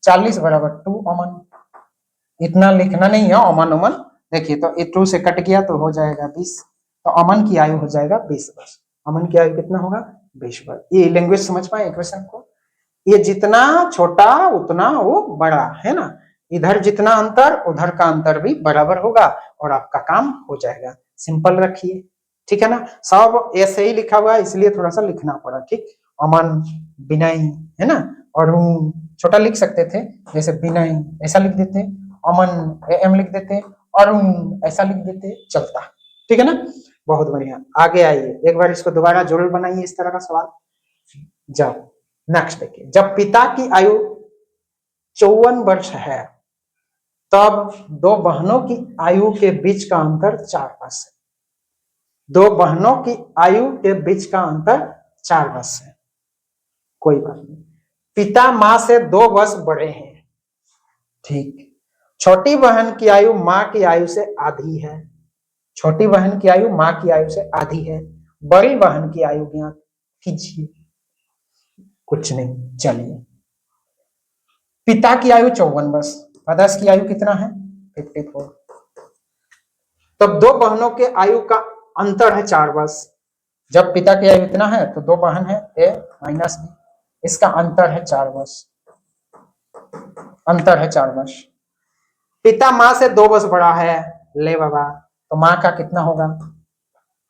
40 बराबर 2 अमन। इतना लिखना नहीं है अमन अमन। देखिए तो ये 2 से कट गया तो हो जाएगा 20, तो अमन की आयु हो जाएगा 20 वर्ष। अमन की आयु कितना होगा? 20 वर्ष। ये लैंग्वेज समझ पाए इक्वेशन को? ये जितना छोटा उतना वो बड़ा है ना, इधर जितना अंतर उधर का अंतर भी बराबर होगा और आपका काम हो जाएगा। सिंपल रखिए, ठीक है ना। सब ऐसे ही लिखा हुआ है इसलिए थोड़ा सा लिखना पड़ा। ठीक, अमन विनय है ना, और छोटा लिख सकते थे जैसे विनय ऐसा लिख देते, अमन एम लिख देते, अरुण ऐसा लिख देते, चलता। ठीक है ना, बहुत बढ़िया। आगे आइए, एक बार इसको दोबारा जरूर बनाइए इस तरह का सवाल। जब नेक्स्ट देखिए, जब पिता की आयु 54 वर्ष है तब 2 बहनों की आयु के बीच का अंतर 4 वर्ष है। 2 बहनों की आयु के बीच का अंतर 4 वर्ष है। कोई बात नहीं, पिता मां से 2 वर्ष बड़े हैं। ठीक, छोटी बहन की आयु मां की आयु से आधी है। छोटी बहन की आयु मां की आयु से आधी है। बड़ी बहन की आयु ज्ञात कीजिए। कुछ नहीं, चलिए। पिता की आयु 54 वर्ष, मदर्स की आयु कितना है? 54। तब 2 बहनों के आयु का अंतर है 4 वर्ष। जब पिता की आयु इतना है तो 2 बहन है ए माइनस बी, इसका अंतर है 4 वर्ष। अंतर है 4 वर्ष। पिता मां से 2 वर्ष बड़ा है। ले बाबा, तो मां का कितना होगा?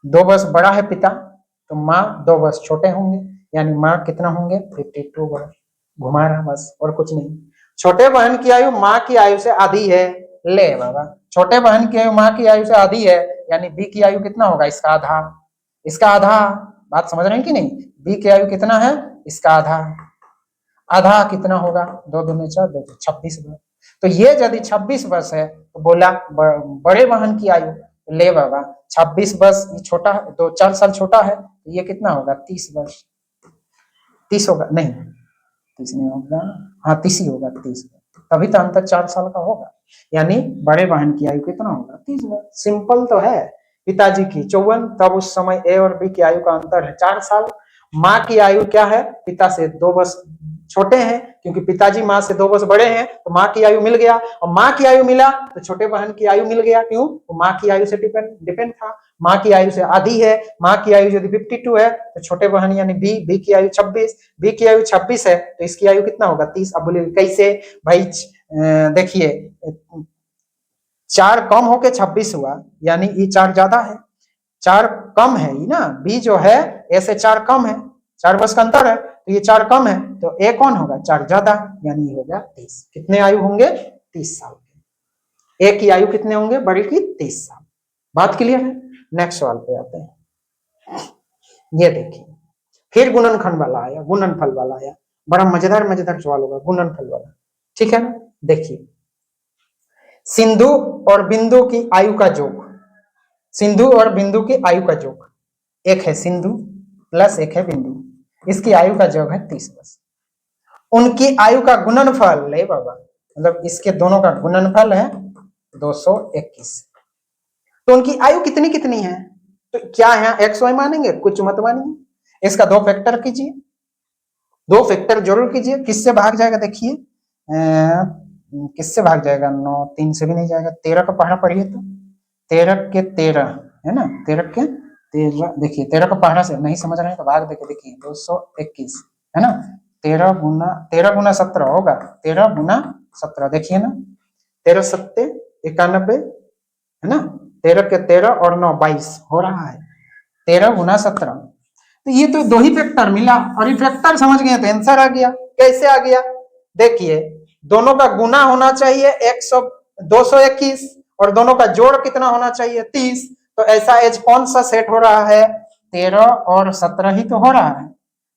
2 वर्ष बड़ा है पिता, तो मां 2 वर्ष छोटे होंगे, यानी मां कितना होंगे? 52 वर्ष। घुमा रहा बस, और कुछ नहीं। छोटे बहन की आयु मां की आयु से आधी है। ले बाबा, छोटे बहन की आयु मां की आयु से आधी है, यानी बी की आयु कितना होगा? इसका आधा। इसका आधा, बात समझ रहे हैं कि नहीं? बी की आयु कितना है? इसका आधा। आधा कितना होगा? 2 दूनी 4, 2 26 वर्ष। तो ये यदि 26 वर्ष है तो बोला बड़े बहन की आयु, ले बाबा 26 वर्ष, ये छोटा है तो 4 साल छोटा है, तो ये कितना होगा? 30 वर्ष। 30 होगा? नहीं, 30 नहीं होगा, हाँ 30 ही होगा, 30। तभी तो अंतर 4 साल का होगा, यानी बड़े बहन की आयु कितना होगा? 30 वर्ष। सिंपल तो है। पिताजी की 54, तब उस समय ए और बी की आयु का अंतर है 4 साल। माँ की आयु क्या है? पिता से 2 वर्ष छोटे हैं, क्योंकि पिताजी माँ से 2 वर्ष बड़े हैं, तो माँ की आयु मिल गया, और माँ की आयु मिला तो छोटे बहन की आयु मिल गया। क्यों? तो माँ की आयु से डिपेंड था। माँ की आयु से आधी है, माँ की आयु यदि 52 है तो छोटे बहन यानी बी की आयु 26, बी की आयु 26 है तो इसकी आयु कितना होगा? 30। अब बोले कैसे भाई? देखिए 4 कम होके 26 हुआ, यानी ये 4 ज्यादा है, 4 कम है ये ना, बी जो है ऐसे 4 कम है, 4 वर्ष का अंतर है, तो ये 4 कम है, तो ए कौन होगा? 4 ज्यादा, यानी हो गया 30। कितने आयु होंगे? 30 साल के। ए की आयु कितने होंगे? बड़ी की 30 साल। बात क्लियर है? नेक्स्ट सवाल पे आते हैं। ये देखिए, फिर गुणनखंड वाला आया, गुणनफल वाला आया। बड़ा मजेदार मजेदार सवाल होगा गुणनफल वाला, ठीक है ना। देखिए, सिंधु और बिंदु की आयु का योग, सिंधु और बिंदु की आयु का योग, एक है सिंधु प्लस एक है बिंदु, इसकी आयु का योग है 30 वर्ष। उनकी आयु का गुणनफल ले बाबा, मतलब इसके दोनों का गुणनफल है 221। तो उनकी आयु कितनी कितनी है, तो क्या है एक्स वाई मानेंगे, कुछ मत मानिए। इसका 2 फैक्टर कीजिए, 2 फैक्टर जरूर कीजिए। किससे भाग जाएगा देखिए, किससे भाग जाएगा, 9 3 से भी नहीं जाएगा। 13 का पहाड़ा पढ़िए तो, 13 के 13 है ना, 13 के 13, देखिए 13 का पहाड़ा से नहीं समझ रहे हैं तो भाग देके देखिए 221 है ना। 13 गुना 17 होगा, 13 गुना 17 देखिए ना, 13 सत्ते 91 है ना, 13 के 13 और 9 22 हो रहा है, 13 गुना 17। तो ये तो 2 ही फैक्टर मिला और ये फैक्टर समझ गए तो आंसर आ गया। कैसे आ गया, देखिए दोनों का गुना होना चाहिए 221 और दोनों का जोड़ कितना होना चाहिए 30। तो ऐसा एज कौन सा सेट हो रहा है, 13 और 17 ही तो हो रहा है,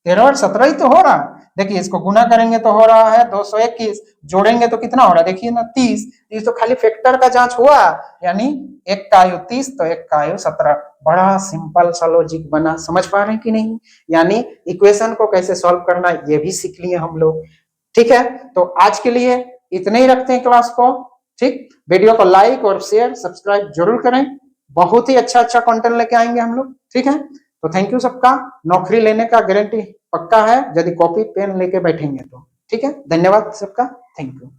13 और 17 ही तो हो रहा है। देखिए इसको गुना करेंगे तो हो रहा है 221, जोड़ेंगे तो कितना हो रहा है देखिए ना 30। ये तो खाली फैक्टर का जांच हुआ, यानी एक का आयु 30 तो एक का आयु 17। बड़ा सिंपल सा लॉजिक बना, समझ पा रहे हैं कि नहीं। यानी इक्वेशन को कैसे सॉल्व करना ये भी सीख लिए हम लोग, ठीक है। तो आज के लिए इतने ही रखते हैं क्लास को, ठीक। वीडियो को लाइक और शेयर सब्सक्राइब जरूर करें, बहुत ही अच्छा अच्छा कंटेंट लेके आएंगे हम लोग, ठीक है। तो थैंक यू सबका, नौकरी लेने का गारंटी पक्का है यदि कॉपी पेन लेके बैठेंगे तो, ठीक है। धन्यवाद सबका, थैंक यू।